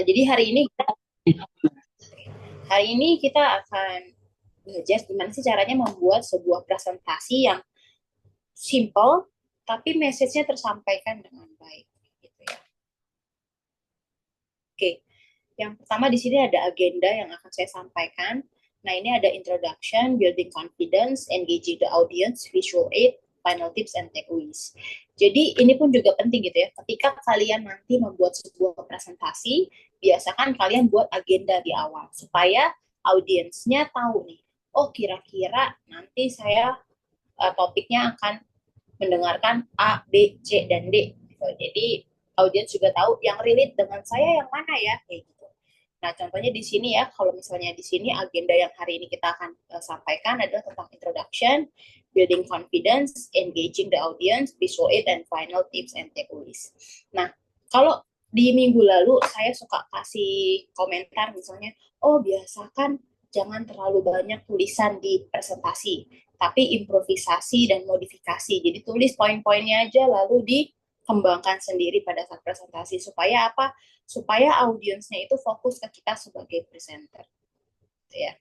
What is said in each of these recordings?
Nah, jadi hari ini kita akan belajar gimana sih caranya membuat sebuah presentasi yang simple tapi message-nya tersampaikan dengan baik gitu ya. Oke. Yang pertama di sini ada agenda yang akan saya sampaikan. Nah, ini ada introduction, building confidence, engaging the audience, visual aid, final tips and takeaways. Jadi ini pun juga penting gitu ya. Ketika kalian nanti membuat sebuah presentasi, biasakan kalian buat agenda di awal supaya audiensnya tahu nih, oh kira-kira nanti saya topiknya akan mendengarkan A, B, C, dan D. Gitu. Jadi audiens juga tahu yang relate dengan saya yang mana ya, kayak gitu. Nah, contohnya di sini ya, kalau misalnya di sini agenda yang hari ini kita akan sampaikan adalah tentang introduction, building confidence, engaging the audience, visual aid, and final tips and takeaways. Nah, kalau di minggu lalu saya suka kasih komentar misalnya, oh biasakan jangan terlalu banyak tulisan di presentasi, tapi improvisasi dan modifikasi. Jadi tulis poin-poinnya aja lalu dikembangkan sendiri pada saat presentasi supaya apa? Supaya audiensnya itu fokus ke kita sebagai presenter. Ya.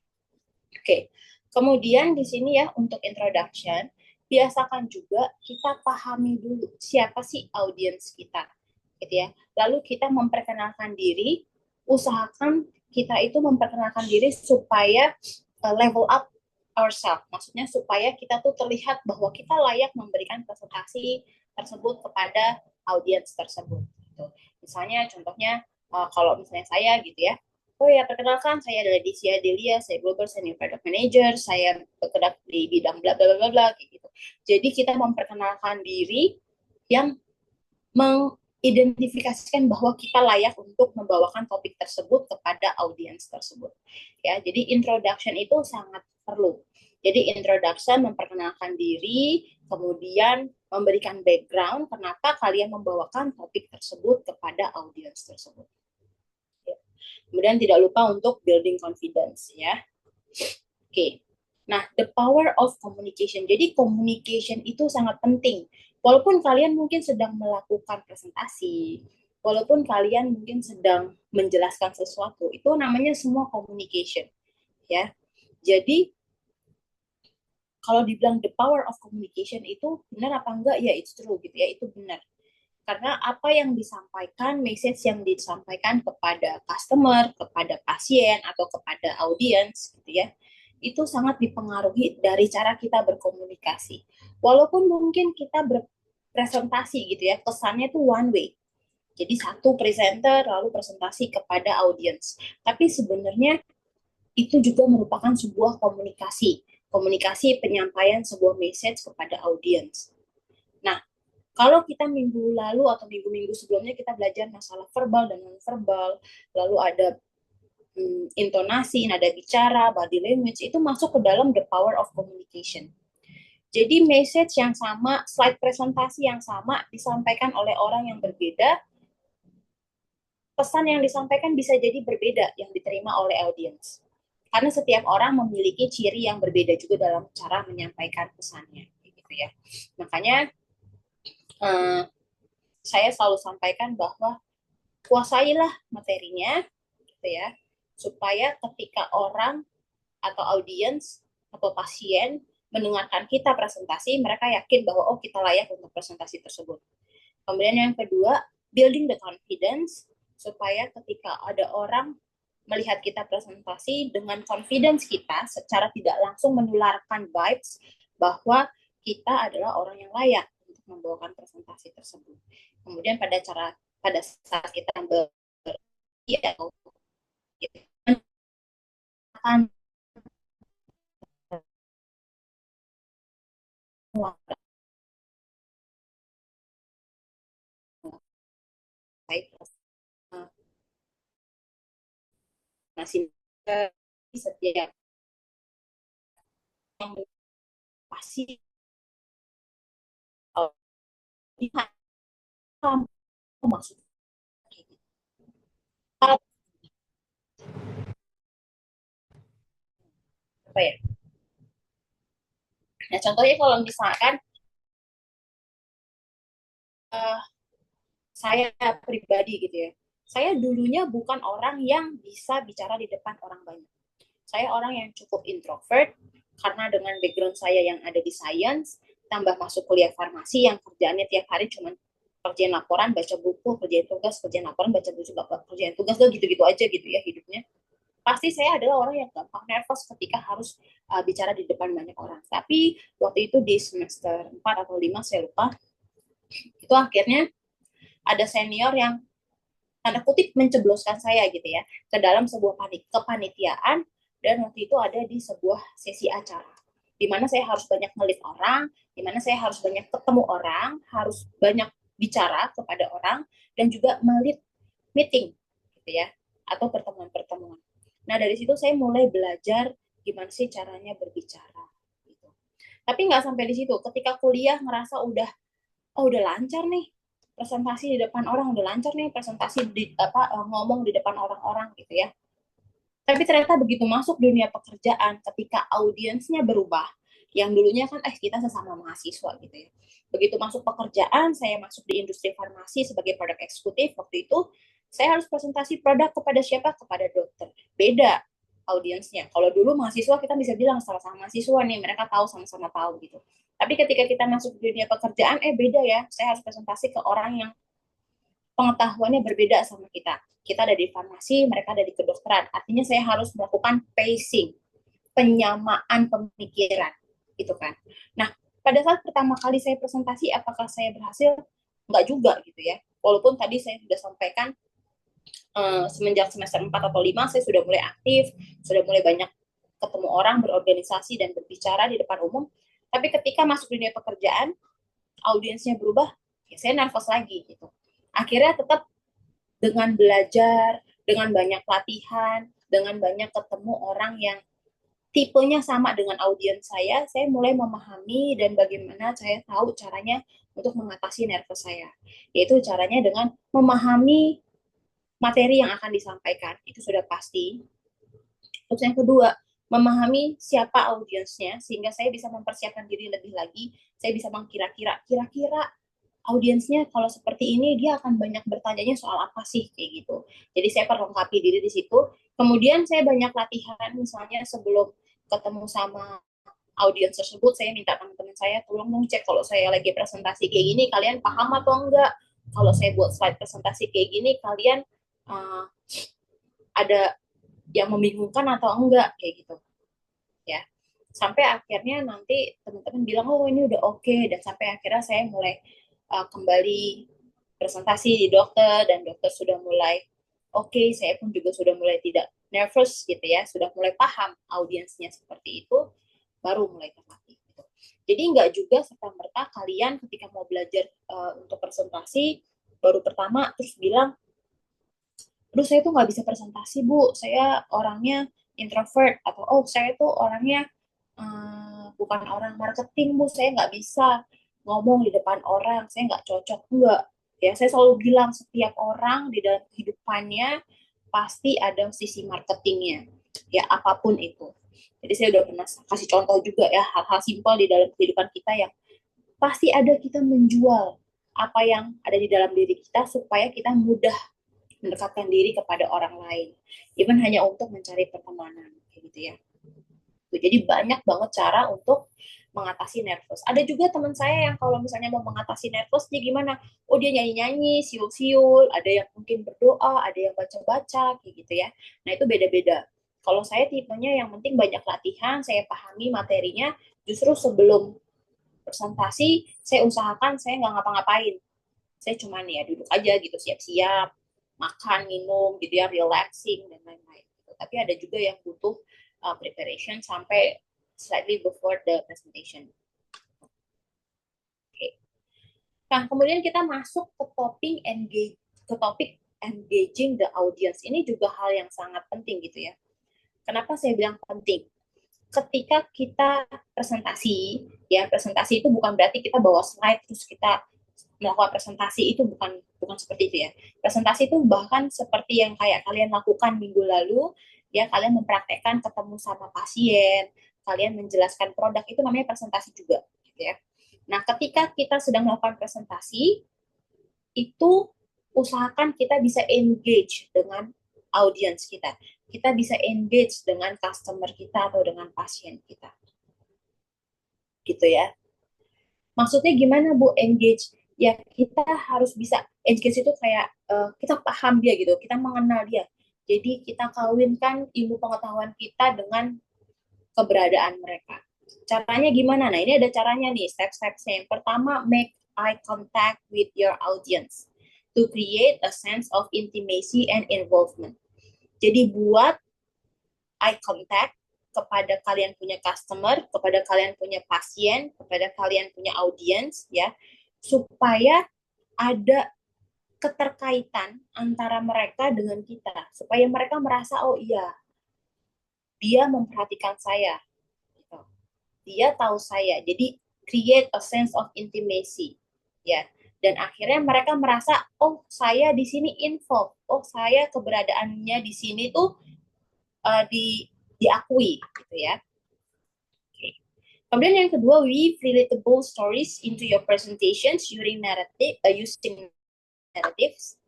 Oke. Kemudian di sini ya untuk introduction, biasakan juga kita pahami dulu siapa sih audiens kita, gitu ya. Lalu kita memperkenalkan diri, usahakan kita itu memperkenalkan diri supaya level up ourselves. Maksudnya supaya kita tuh terlihat bahwa kita layak memberikan presentasi tersebut kepada audiens tersebut. Gitu. Misalnya contohnya kalau misalnya saya gitu ya, oh ya, perkenalkan saya adalah Desya Delia, saya Global Senior Product Manager, saya bergerak di bidang bla bla bla bla gitu. Jadi kita memperkenalkan diri yang mengidentifikasikan bahwa kita layak untuk membawakan topik tersebut kepada audiens tersebut. Ya, jadi introduction itu sangat perlu. Jadi introduction memperkenalkan diri, kemudian memberikan background kenapa kalian membawakan topik tersebut kepada audiens tersebut. Kemudian tidak lupa untuk building confidence ya. Oke. Nah, the power of communication. Jadi communication itu sangat penting. Walaupun kalian mungkin sedang melakukan presentasi, walaupun kalian mungkin sedang menjelaskan sesuatu, itu namanya semua communication ya. Jadi kalau dibilang the power of communication itu benar apa enggak? Ya, it's true gitu ya, itu benar. Karena apa yang disampaikan, message yang disampaikan kepada customer, kepada pasien, atau kepada audiens, gitu ya, itu sangat dipengaruhi dari cara kita berkomunikasi. Walaupun mungkin kita berpresentasi gitu ya, kesannya tuh one way. Jadi satu presenter lalu presentasi kepada audiens. Tapi sebenarnya itu juga merupakan sebuah komunikasi. Komunikasi penyampaian sebuah message kepada audiens. Nah, kalau kita minggu lalu atau minggu-minggu sebelumnya kita belajar masalah verbal dan non-verbal, lalu ada intonasi, nada bicara, body language, itu masuk ke dalam the power of communication. Jadi message yang sama, slide presentasi yang sama disampaikan oleh orang yang berbeda, pesan yang disampaikan bisa jadi berbeda yang diterima oleh audiens. Karena setiap orang memiliki ciri yang berbeda juga dalam cara menyampaikan pesannya, gitu ya. Makanya eh, saya selalu sampaikan bahwa kuasailah materinya, gitu ya, supaya ketika orang atau audiens atau pasien mendengarkan kita presentasi, mereka yakin bahwa oh kita layak untuk presentasi tersebut. Kemudian yang kedua, building the confidence supaya ketika ada orang melihat kita presentasi dengan confidence kita secara tidak langsung menularkan vibes bahwa kita adalah orang yang layak untuk membawakan presentasi tersebut. Kemudian pada saat kita ya, akan baik masih setiap yang pasti maksudnya apa ya? Nah contohnya kalau misalkan uh, saya pribadi gitu ya, Saya dulunya bukan orang yang bisa bicara di depan orang banyak. Saya orang yang cukup introvert, karena dengan background saya yang ada di science, tambah masuk kuliah farmasi yang kerjaannya tiap hari cuma kerjaan laporan, baca buku, kerjaan tugas, kerjaan laporan, baca buku, kerjaan tugas, gitu-gitu aja gitu ya hidupnya. Pasti saya adalah orang yang gampang nervous ketika harus bicara di depan banyak orang. Tapi waktu itu di semester 4 atau 5 saya lupa, itu akhirnya ada senior yang tanda kutip mencebloskan saya gitu ya ke dalam sebuah kepanitiaan, dan waktu itu ada di sebuah sesi acara di mana saya harus banyak ngelit orang, di mana saya harus banyak ketemu orang, harus banyak bicara kepada orang, dan juga melit meeting gitu ya, atau pertemuan-pertemuan. Nah dari situ saya mulai belajar gimana sih caranya berbicara gitu. Tapi nggak sampai di situ. Ketika kuliah ngerasa udah lancar nih presentasi di depan orang, udah lancar nih presentasi di ngomong di depan orang-orang gitu ya. Tapi ternyata begitu masuk dunia pekerjaan, ketika audiensnya berubah, yang dulunya kan kita sesama mahasiswa gitu ya. Begitu masuk pekerjaan, saya masuk di industri farmasi sebagai produk eksekutif. Waktu itu saya harus presentasi produk kepada siapa? Kepada dokter. Beda audiensnya. Kalau dulu mahasiswa kita bisa bilang sama-sama mahasiswa nih, mereka tahu, sama-sama tahu gitu. Tapi ketika kita masuk di dunia pekerjaan, beda ya. Saya harus presentasi ke orang yang pengetahuannya berbeda sama kita. Kita ada di farmasi, mereka ada di kedokteran. Artinya saya harus melakukan pacing, penyamaan pemikiran, gitu kan. Nah, pada saat pertama kali saya presentasi, apakah saya berhasil? Enggak juga gitu ya. Walaupun tadi saya sudah sampaikan semenjak semester 4 atau 5 saya sudah mulai aktif, sudah mulai banyak ketemu orang, berorganisasi dan berbicara di depan umum. Tapi ketika masuk dunia pekerjaan, audiensnya berubah, ya saya nervous lagi gitu. Akhirnya tetap dengan belajar, dengan banyak latihan, dengan banyak ketemu orang yang tipenya sama dengan audiens saya mulai memahami dan bagaimana saya tahu caranya untuk mengatasi nervous saya. Yaitu caranya dengan memahami materi yang akan disampaikan, itu sudah pasti. Terus yang kedua, memahami siapa audiensnya, sehingga saya bisa mempersiapkan diri lebih lagi, saya bisa mengkira-kira, kira-kira audiensnya kalau seperti ini dia akan banyak bertanya soal apa sih kayak gitu. Jadi saya perlengkapi diri di situ. Kemudian saya banyak latihan, misalnya sebelum ketemu sama audiens tersebut, saya minta teman-teman saya tolong dong cek kalau saya lagi presentasi kayak gini kalian paham atau enggak. Kalau saya buat slide presentasi kayak gini kalian uh, ada yang membingungkan atau enggak kayak gitu ya. Sampai akhirnya nanti teman-teman bilang oh ini udah oke, dan sampai akhirnya saya mulai kembali presentasi di dokter, dan dokter sudah mulai oke, saya pun juga sudah mulai tidak nervous gitu ya, sudah mulai paham audiensnya seperti itu, baru mulai terlatih gitu. Jadi nggak juga serta merta kalian ketika mau belajar untuk presentasi baru pertama terus bilang, aduh saya tuh nggak bisa presentasi bu, saya orangnya introvert, atau oh saya tuh orangnya bukan orang marketing bu, saya nggak bisa ngomong di depan orang, saya nggak cocok. Enggak ya, saya selalu bilang setiap orang di dalam kehidupannya pasti ada sisi marketingnya ya, apapun itu. Jadi saya udah pernah kasih contoh juga ya, hal-hal simpel di dalam kehidupan kita yang pasti ada kita menjual apa yang ada di dalam diri kita supaya kita mudah mendekatkan diri kepada orang lain, even hanya untuk mencari pertemanan kayak gitu ya. Jadi banyak banget cara untuk mengatasi nervous. Ada juga teman saya yang kalau misalnya mau mengatasi nervous dia gimana? Oh dia nyanyi-nyanyi, siul-siul, ada yang mungkin berdoa, ada yang baca-baca kayak gitu ya. Nah itu beda-beda. Kalau saya tipenya yang penting banyak latihan, saya pahami materinya, justru sebelum presentasi saya usahakan saya nggak ngapa-ngapain. Saya cuma ya duduk aja gitu, siap-siap, makan, minum, gitu ya, relaxing, dan lain-lain. Gitu. Tapi ada juga yang butuh preparation sampai slightly before the presentation. Okay. Nah, kemudian kita masuk ke topik engaging the audience. Ini juga hal yang sangat penting gitu ya. Kenapa saya bilang penting? Ketika kita presentasi, ya presentasi itu bukan berarti kita bawa slide terus kita melakukan presentasi, itu bukan bukan seperti itu ya. Presentasi itu bahkan seperti yang kayak kalian lakukan minggu lalu, ya kalian mempraktekkan ketemu sama pasien, kalian menjelaskan produk, itu namanya presentasi juga, gitu ya. Nah, ketika kita sedang melakukan presentasi, itu usahakan kita bisa engage dengan audiens kita. Kita bisa engage dengan customer kita atau dengan pasien kita. Gitu ya. Maksudnya gimana Bu engage? Ya kita harus bisa engage itu kayak kita paham dia gitu, kita mengenal dia. Jadi kita kawinkan ilmu pengetahuan kita dengan keberadaan mereka. Caranya gimana? Nah ini ada caranya nih, step-stepnya. Yang pertama, make eye contact with your audience to create a sense of intimacy and involvement. Jadi buat eye contact kepada kalian punya customer, kepada kalian punya pasien, kepada kalian punya audience ya, supaya ada keterkaitan antara mereka dengan kita, supaya mereka merasa oh iya, dia memperhatikan saya, gitu. Dia tahu saya. Jadi create a sense of intimacy ya. Dan akhirnya mereka merasa oh saya di sini involved, oh saya keberadaannya di sini tuh diakui gitu ya. Okay. Kemudian yang kedua, weave relatable stories into your presentations using narratives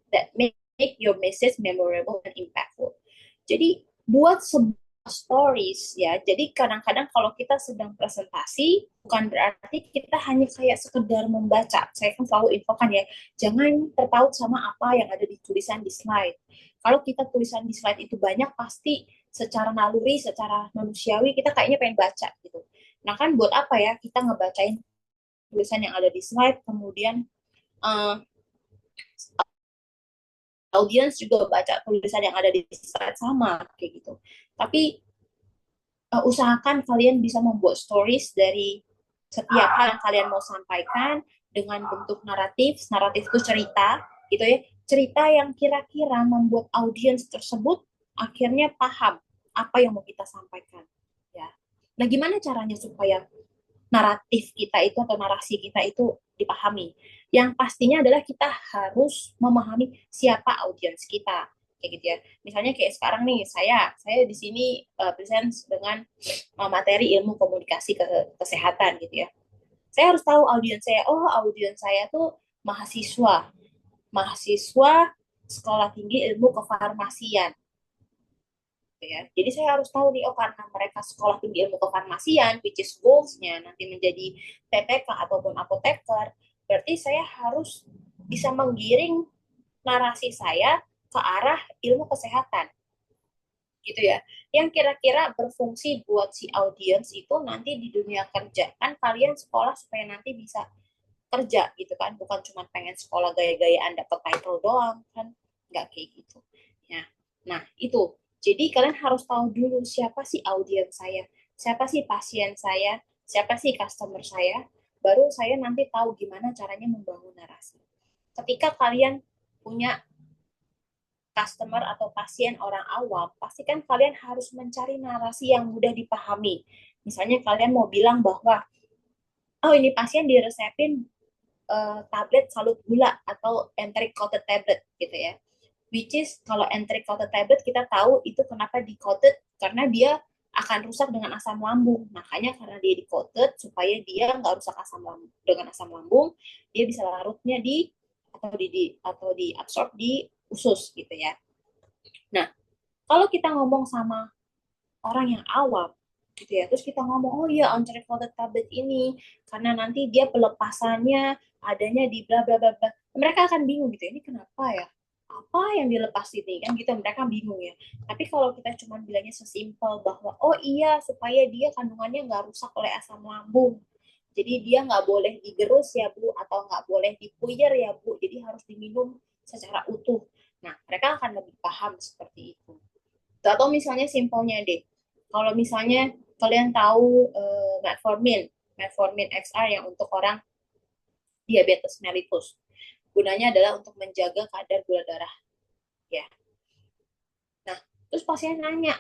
that make your message memorable and impactful. Jadi buat sebuah stories ya. Jadi kadang-kadang kalau kita sedang presentasi bukan berarti kita hanya kayak sekedar membaca. Saya kan selalu infokan ya, jangan terpaut sama apa yang ada di tulisan di slide. Kalau kita tulisan di slide itu banyak, pasti secara naluri, secara manusiawi kita kayaknya pengen baca gitu. Nah kan buat apa ya kita ngebacain tulisan yang ada di slide, kemudian uh, audiens juga baca tulisan yang ada di slide sama kayak gitu. Tapi usahakan kalian bisa membuat stories dari setiap hal yang kalian mau sampaikan dengan bentuk naratif. Naratif itu cerita, gitu ya. Cerita yang kira-kira membuat audiens tersebut akhirnya paham apa yang mau kita sampaikan. Ya. Nah, gimana caranya supaya naratif kita itu atau narasi kita itu dipahami? Yang pastinya adalah kita harus memahami siapa audiens kita, kayak gitu ya. Misalnya kayak sekarang nih, saya di sini present dengan materi ilmu komunikasi kesehatan gitu ya. Saya harus tahu audiens saya. Oh, audiens saya tuh mahasiswa, mahasiswa sekolah tinggi ilmu kefarmasian. Ya. Jadi saya harus tahu nih, oh karena mereka sekolah tinggi ilmu kefarmasian, which is goals-nya nanti menjadi TPK ataupun apoteker, berarti saya harus bisa menggiring narasi saya ke arah ilmu kesehatan. Gitu ya. Yang kira-kira berfungsi buat si audiens itu nanti di dunia kerja. Kan kalian sekolah supaya nanti bisa kerja gitu kan, bukan cuma pengen sekolah gaya-gayaan dapat title doang kan, nggak kayak gitu ya. Nah itu, jadi kalian harus tahu dulu siapa sih audiens saya, siapa sih pasien saya, siapa sih customer saya, baru saya nanti tahu gimana caranya membangun narasi. Ketika kalian punya customer atau pasien orang awam, pasti kan kalian harus mencari narasi yang mudah dipahami. Misalnya kalian mau bilang bahwa oh ini pasien diresepin tablet salut gula atau enteric coated tablet gitu ya. Which is kalau enteric coated tablet kita tahu itu kenapa di coated, karena dia akan rusak dengan asam lambung. Makanya karena dia di coated supaya dia nggak rusak asam lambung, dengan asam lambung dia bisa larutnya atau di absorb di usus gitu ya. Nah, kalau kita ngomong sama orang yang awam gitu ya, terus kita ngomong oh iya enteric coated tablet ini karena nanti dia pelepasannya adanya di bla bla bla bla, mereka akan bingung gitu, ini kenapa ya, apa yang dilepas ini kan gitu, mereka bingung ya. Tapi kalau kita cuma bilangnya sesimpel bahwa oh iya supaya dia kandungannya nggak rusak oleh asam lambung, jadi dia nggak boleh digerus ya Bu, atau nggak boleh dipuyer ya Bu, jadi harus diminum secara utuh. Nah mereka akan lebih paham seperti itu. Atau misalnya simpelnya deh, kalau misalnya kalian tahu metformin, metformin XR yang untuk orang diabetes mellitus, gunanya adalah untuk menjaga kadar gula darah ya. Nah terus pasien nanya,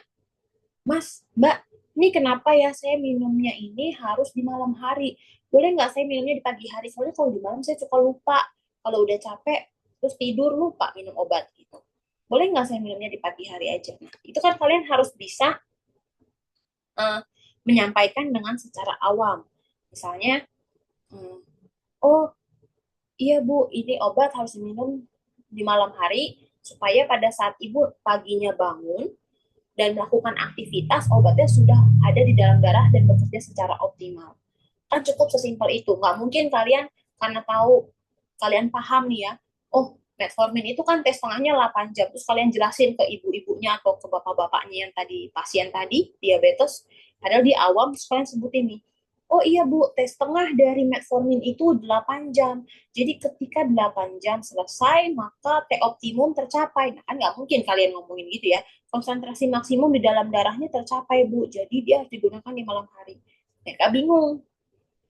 Mas, Mbak, ini kenapa ya saya minumnya ini harus di malam hari? Boleh nggak saya minumnya di pagi hari? Soalnya kalau di malam saya suka lupa. Kalau udah capek, terus tidur lupa minum obat gitu. Boleh nggak saya minumnya di pagi hari aja? Nah, itu kan kalian harus bisa uh, menyampaikan dengan secara awam. Misalnya, oh iya Bu, ini obat harus diminum di malam hari supaya pada saat ibu paginya bangun dan melakukan aktivitas, obatnya sudah ada di dalam darah dan bekerja secara optimal. Kan cukup sesimpel itu. Nggak mungkin kalian karena tahu, kalian paham nih ya, oh metformin itu kan tes tengahnya 8 jam, terus kalian jelasin ke ibu-ibunya atau ke bapak-bapaknya yang tadi, pasien tadi, diabetes, padahal di awam, terus kalian sebutin nih, oh iya Bu, tes tengah dari metformin itu 8 jam. Jadi ketika 8 jam selesai, maka T optimum tercapai. Nah, kan nggak mungkin kalian ngomongin gitu ya. Konsentrasi maksimum di dalam darahnya tercapai, Bu. Jadi dia harus digunakan di malam hari. Mereka bingung.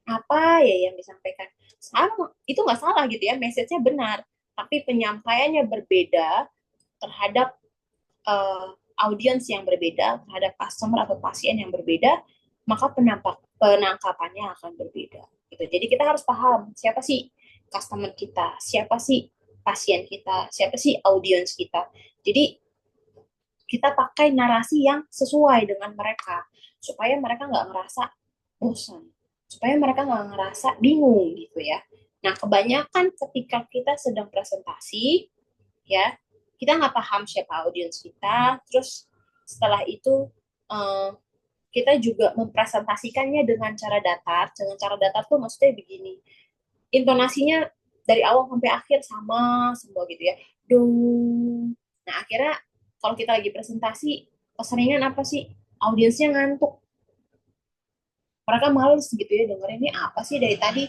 Apa ya yang disampaikan? Sama, itu nggak salah gitu ya. Message-nya benar. Tapi penyampaiannya berbeda terhadap audiens yang berbeda, terhadap customer atau pasien yang berbeda, maka penangkapannya akan berbeda. Gitu. Jadi kita harus paham siapa sih customer kita, siapa sih pasien kita, siapa sih audiens kita. Jadi kita pakai narasi yang sesuai dengan mereka supaya mereka nggak ngerasa bosan, supaya mereka nggak ngerasa bingung gitu ya. Nah, kebanyakan ketika kita sedang presentasi, ya, kita nggak paham siapa audiens kita, terus setelah itu eh, kita juga mempresentasikannya dengan cara datar. Dengan cara datar tuh maksudnya begini, intonasinya dari awal sampai akhir sama semua gitu ya. Dong. Nah, akhirnya kalau kita lagi presentasi, keseringan apa sih? Audiensnya ngantuk. Mereka males gitu ya dengerin ini apa sih dari tadi,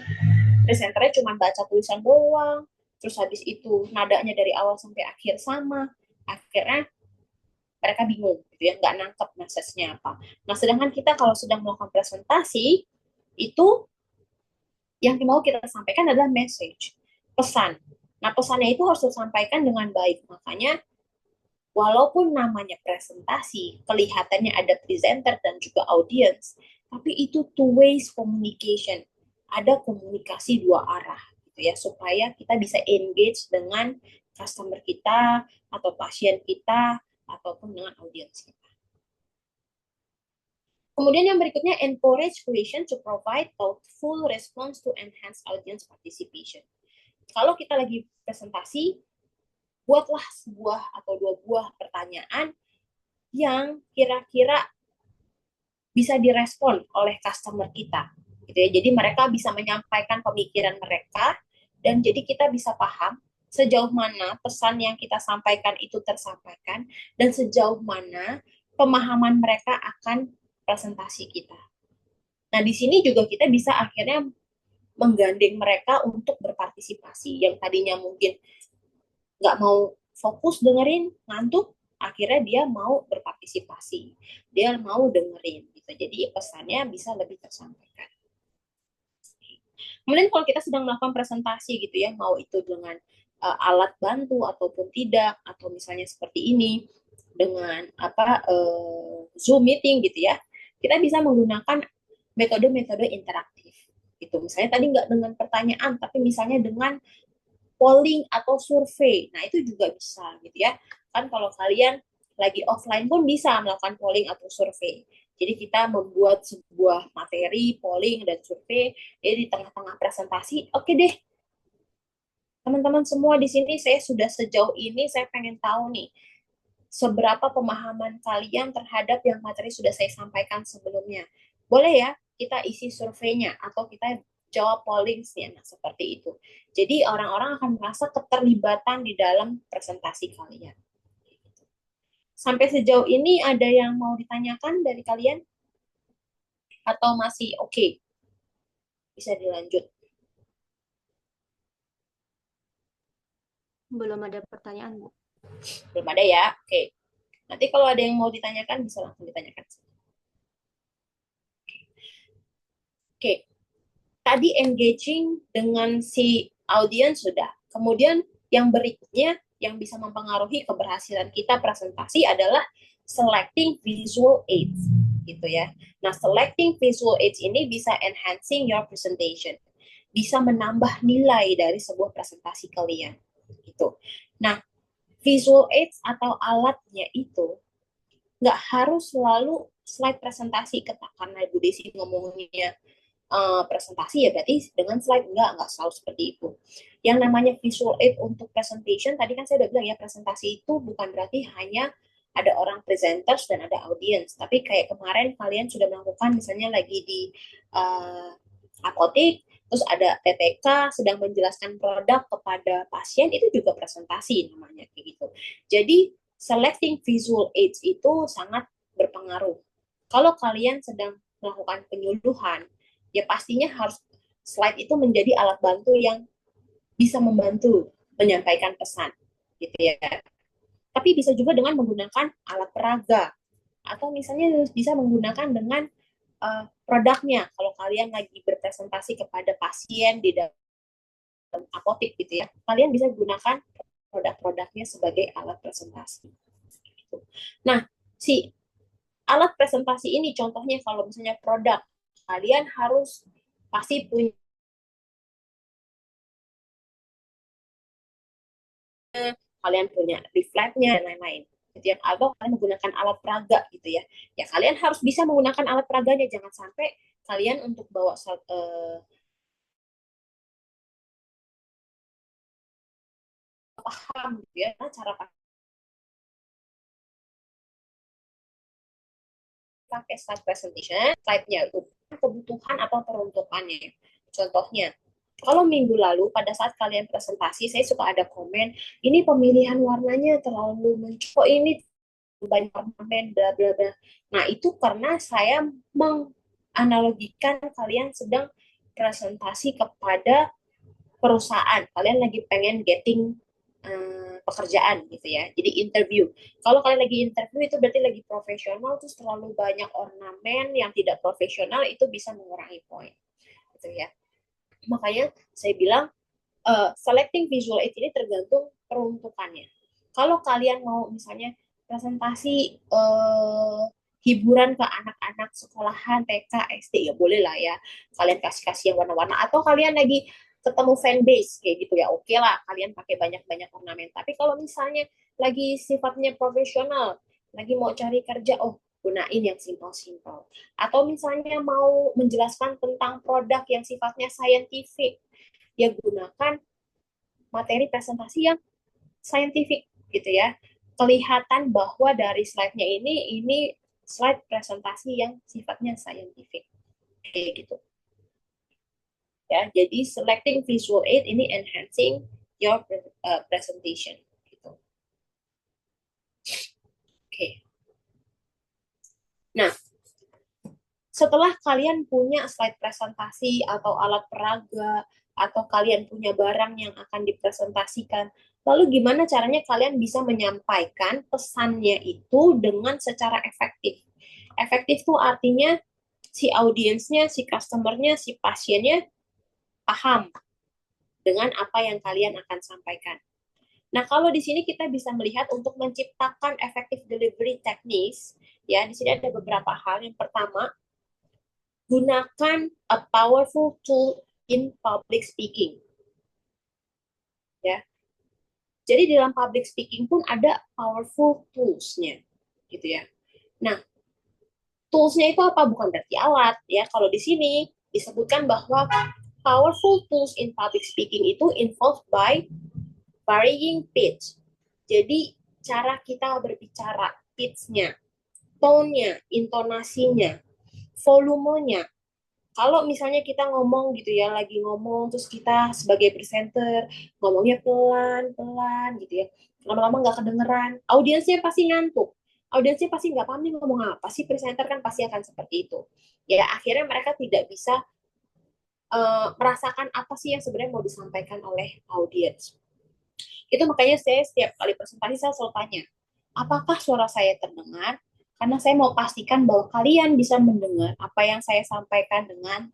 presenternya cuma baca tulisan doang, terus habis itu nadanya dari awal sampai akhir sama, akhirnya mereka bingung gitu ya, nggak nangkep message-nya apa. Nah, sedangkan kita kalau sedang melakukan presentasi, itu yang mau kita sampaikan adalah message, pesan. Nah, pesannya itu harus disampaikan dengan baik. Makanya, walaupun namanya presentasi, kelihatannya ada presenter dan juga audience, tapi itu two ways communication. Ada komunikasi dua arah, gitu ya, supaya kita bisa engage dengan customer kita, atau pasien kita, ataupun dengan audiens kita. Kemudian yang berikutnya, encourage clinician to provide thoughtful response to enhance audience participation. Kalau kita lagi presentasi, buatlah sebuah atau dua buah pertanyaan yang kira-kira bisa direspon oleh customer kita. Gitu ya. Jadi mereka bisa menyampaikan pemikiran mereka dan jadi kita bisa paham sejauh mana pesan yang kita sampaikan itu tersampaikan dan sejauh mana pemahaman mereka akan presentasi kita. Nah, di sini juga kita bisa akhirnya menggandeng mereka untuk berpartisipasi. Yang tadinya mungkin nggak mau fokus dengerin, ngantuk, akhirnya dia mau berpartisipasi. Dia mau dengerin. Gitu. Jadi pesannya bisa lebih tersampaikan. Kemudian kalau kita sedang melakukan presentasi gitu ya, mau itu dengan alat bantu ataupun tidak, atau misalnya seperti ini, dengan Zoom meeting gitu ya, kita bisa menggunakan metode-metode interaktif gitu. Misalnya tadi nggak dengan pertanyaan, tapi misalnya dengan polling atau survei. Nah, itu juga bisa gitu ya. Kan kalau kalian lagi offline pun bisa melakukan polling atau survei. Jadi kita membuat sebuah materi polling dan survei, jadi di tengah-tengah presentasi, oke deh, teman-teman semua di sini saya sudah sejauh ini, saya pengen tahu nih, seberapa pemahaman kalian terhadap yang materi sudah saya sampaikan sebelumnya. Boleh ya kita isi surveinya atau kita jawab pollingsnya, nah seperti itu. Jadi orang-orang akan merasa keterlibatan di dalam presentasi kalian. Sampai sejauh ini ada yang mau ditanyakan dari kalian? Atau masih oke? Okay? Bisa dilanjut. Belum ada pertanyaan, Bu. Belum ada ya? Oke. Okay. Nanti kalau ada yang mau ditanyakan, bisa langsung ditanyakan. Oke. Okay. Tadi engaging dengan si audiens sudah. Kemudian yang berikutnya yang bisa mempengaruhi keberhasilan kita presentasi adalah selecting visual aids gitu ya. Nah, selecting visual aids ini bisa enhancing your presentation. Bisa menambah nilai dari sebuah presentasi kalian gitu. Nah, visual aids atau alatnya itu nggak harus selalu slide presentasi, karena Bu Desi ngomongnya presentasi ya berarti dengan slide, enggak selalu seperti itu. Yang namanya visual aid untuk presentation, tadi kan saya udah bilang ya, presentasi itu bukan berarti hanya ada orang presenters dan ada audience, tapi kayak kemarin kalian sudah melakukan misalnya lagi di uh, apotek, terus ada TTK sedang menjelaskan produk kepada pasien, itu juga presentasi namanya kayak gitu. Jadi selecting visual aids itu sangat berpengaruh. Kalau kalian sedang melakukan penyuluhan, ya pastinya harus slide itu menjadi alat bantu yang bisa membantu menyampaikan pesan, gitu ya. Tapi bisa juga dengan menggunakan alat peraga, atau misalnya bisa menggunakan dengan produknya. Kalau kalian lagi berpresentasi kepada pasien di dalam apotek gitu ya, kalian bisa gunakan produk-produknya sebagai alat presentasi. Nah, si alat presentasi ini contohnya kalau misalnya produk, kalian harus pasti punya, kalian punya reflectnya dan lain-lain gitu ya, atau kalian menggunakan alat peraga gitu ya, ya kalian harus bisa menggunakan alat peraganya, jangan sampai kalian untuk bawa paham gitu ya cara pakai slide presentation, slide-nya itu kebutuhan atau peruntukannya. Contohnya, kalau minggu lalu pada saat kalian presentasi, saya suka ada komen, ini pemilihan warnanya terlalu mencolok, ini banyak ornamen, bla bla bla. Nah, itu karena saya menganalogikan kalian sedang presentasi kepada perusahaan, kalian lagi pengen getting pekerjaan gitu ya, jadi interview. Kalau kalian lagi interview itu berarti lagi profesional, terus terlalu banyak ornamen yang tidak profesional itu bisa mengurangi poin gitu ya. Makanya saya bilang selecting visual aid ini tergantung peruntukannya. Kalau kalian mau misalnya presentasi hiburan ke anak-anak sekolahan TK SD, ya boleh lah ya, kalian kasih-kasih yang warna-warna, atau kalian lagi ketemu fanbase kayak gitu ya, oke lah kalian pakai banyak-banyak ornamen. Tapi kalau misalnya lagi sifatnya profesional, lagi mau cari kerja, oh gunain yang simple-simple. Atau misalnya mau menjelaskan tentang produk yang sifatnya scientific, ya gunakan materi presentasi yang scientific gitu ya. Kelihatan bahwa dari slide-nya ini slide presentasi yang sifatnya scientific kayak gitu ya. Jadi selecting visual aid ini enhancing your presentation gitu. Oke. Okay. Nah, setelah kalian punya slide presentasi atau alat peraga, atau kalian punya barang yang akan dipresentasikan, lalu gimana caranya kalian bisa menyampaikan pesannya itu dengan secara efektif? Efektif itu artinya si audiensnya, si customernya, si pasiennya paham dengan apa yang kalian akan sampaikan. Nah, kalau di sini kita bisa melihat untuk menciptakan effective delivery techniques, ya, di sini ada beberapa hal. Yang pertama, gunakan a powerful tool in public speaking. Ya. Jadi dalam public speaking pun ada powerful tools-nya, gitu ya. Nah, tools-nya itu apa? Bukan berarti alat, ya. Kalau di sini disebutkan bahwa powerful tools in public speaking itu involved by varying pitch. Jadi cara kita berbicara, pitch-nya, tone-nya, intonasinya, volumenya. Kalau misalnya kita ngomong gitu ya, lagi ngomong terus kita sebagai presenter ngomongnya pelan-pelan gitu ya, lama-lama nggak kedengeran, audiensnya pasti ngantuk, audiensnya pasti nggak paham nih ngomong apa sih, presenter kan pasti akan seperti itu. Ya akhirnya mereka tidak bisa merasakan apa sih yang sebenarnya mau disampaikan oleh audiens. Itu makanya saya setiap kali presentasi saya selalu tanya, apakah suara saya terdengar? Karena saya mau pastikan bahwa kalian bisa mendengar apa yang saya sampaikan dengan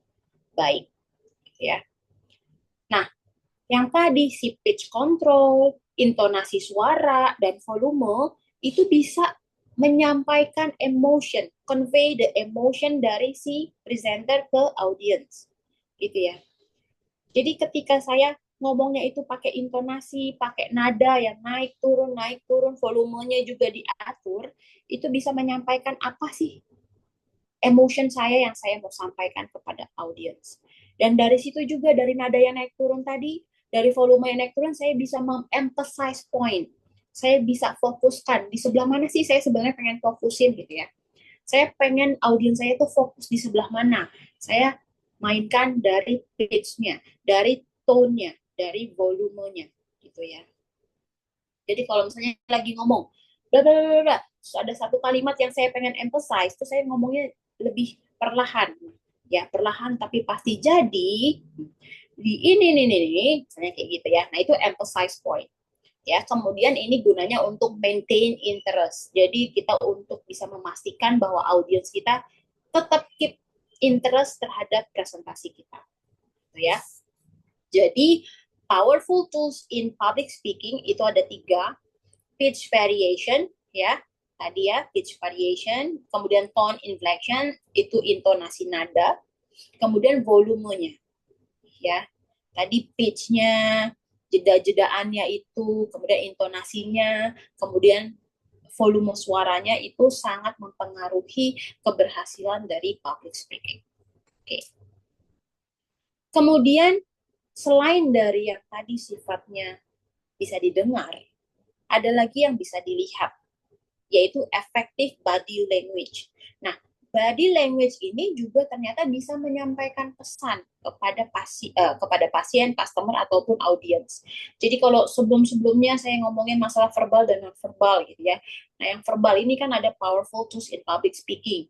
baik, ya. Nah, yang tadi si pitch control, intonasi suara dan volume itu bisa menyampaikan emotion, convey the emotion dari si presenter ke audience, gitu ya. Jadi ketika saya ngomongnya itu pakai intonasi, pakai nada yang naik turun, volumenya juga diatur, itu bisa menyampaikan apa sih emotion saya yang saya mau sampaikan kepada audiens. Dan dari situ juga, dari nada yang naik turun tadi, dari volume yang naik turun, saya bisa emphasize point. Saya bisa fokuskan di sebelah mana sih saya sebenarnya pengen fokusin gitu ya. Saya pengen audiens saya tuh fokus di sebelah mana. Saya mainkan dari pitch-nya, dari tone-nya, dari volumenya gitu ya. Jadi kalau misalnya lagi ngomong, bla bla bla bla, terus ada satu kalimat yang saya pengen emphasize, terus saya ngomongnya lebih perlahan, ya perlahan tapi pasti jadi di ini, misalnya kayak gitu ya. Nah itu emphasize point. Ya, kemudian ini gunanya untuk maintain interest. Jadi kita untuk bisa memastikan bahwa audiens kita tetap keep interest terhadap presentasi kita, gitu ya. Jadi powerful tools in public speaking itu ada 3. Pitch variation, ya tadi ya, pitch variation, kemudian tone inflection itu intonasi nada, kemudian volumenya, ya tadi pitch-nya, jeda-jedaannya itu, kemudian intonasinya, kemudian volume suaranya itu sangat mempengaruhi keberhasilan dari public speaking. Oke. Kemudian selain dari yang tadi sifatnya bisa didengar, ada lagi yang bisa dilihat, yaitu effective body language. Nah, body language ini juga ternyata bisa menyampaikan pesan kepada pasien, customer ataupun audiens. Jadi kalau sebelum-sebelumnya saya ngomongin masalah verbal dan non verbal gitu ya. Nah, yang verbal ini kan ada powerful tools in public speaking.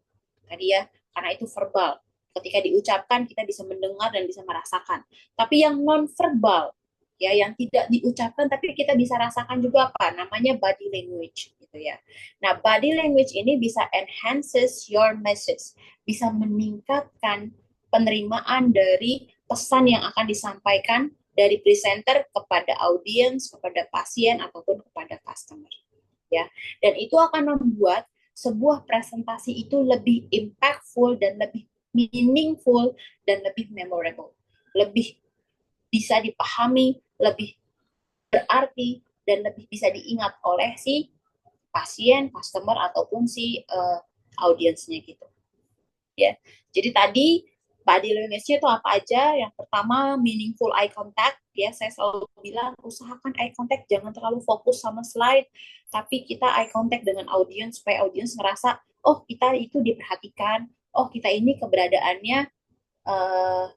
Tadi ya, karena itu verbal. Ketika diucapkan kita bisa mendengar dan bisa merasakan. Tapi yang non verbal ya, yang tidak diucapkan tapi kita bisa rasakan juga apa? Namanya body language gitu ya. Nah, body language ini bisa enhances your message, bisa meningkatkan penerimaan dari pesan yang akan disampaikan dari presenter kepada audiens, kepada pasien ataupun kepada customer. Ya, dan itu akan membuat sebuah presentasi itu lebih impactful dan lebih meaningful dan lebih memorable, lebih bisa dipahami, lebih berarti dan lebih bisa diingat oleh si pasien, customer ataupun si audiensnya gitu. Ya. Jadi tadi body language-nya itu apa aja? Yang pertama meaningful eye contact, ya saya selalu bilang usahakan eye contact, jangan terlalu fokus sama slide, tapi kita eye contact dengan audiens supaya audiens ngerasa oh kita itu diperhatikan, oh kita ini keberadaannya uh,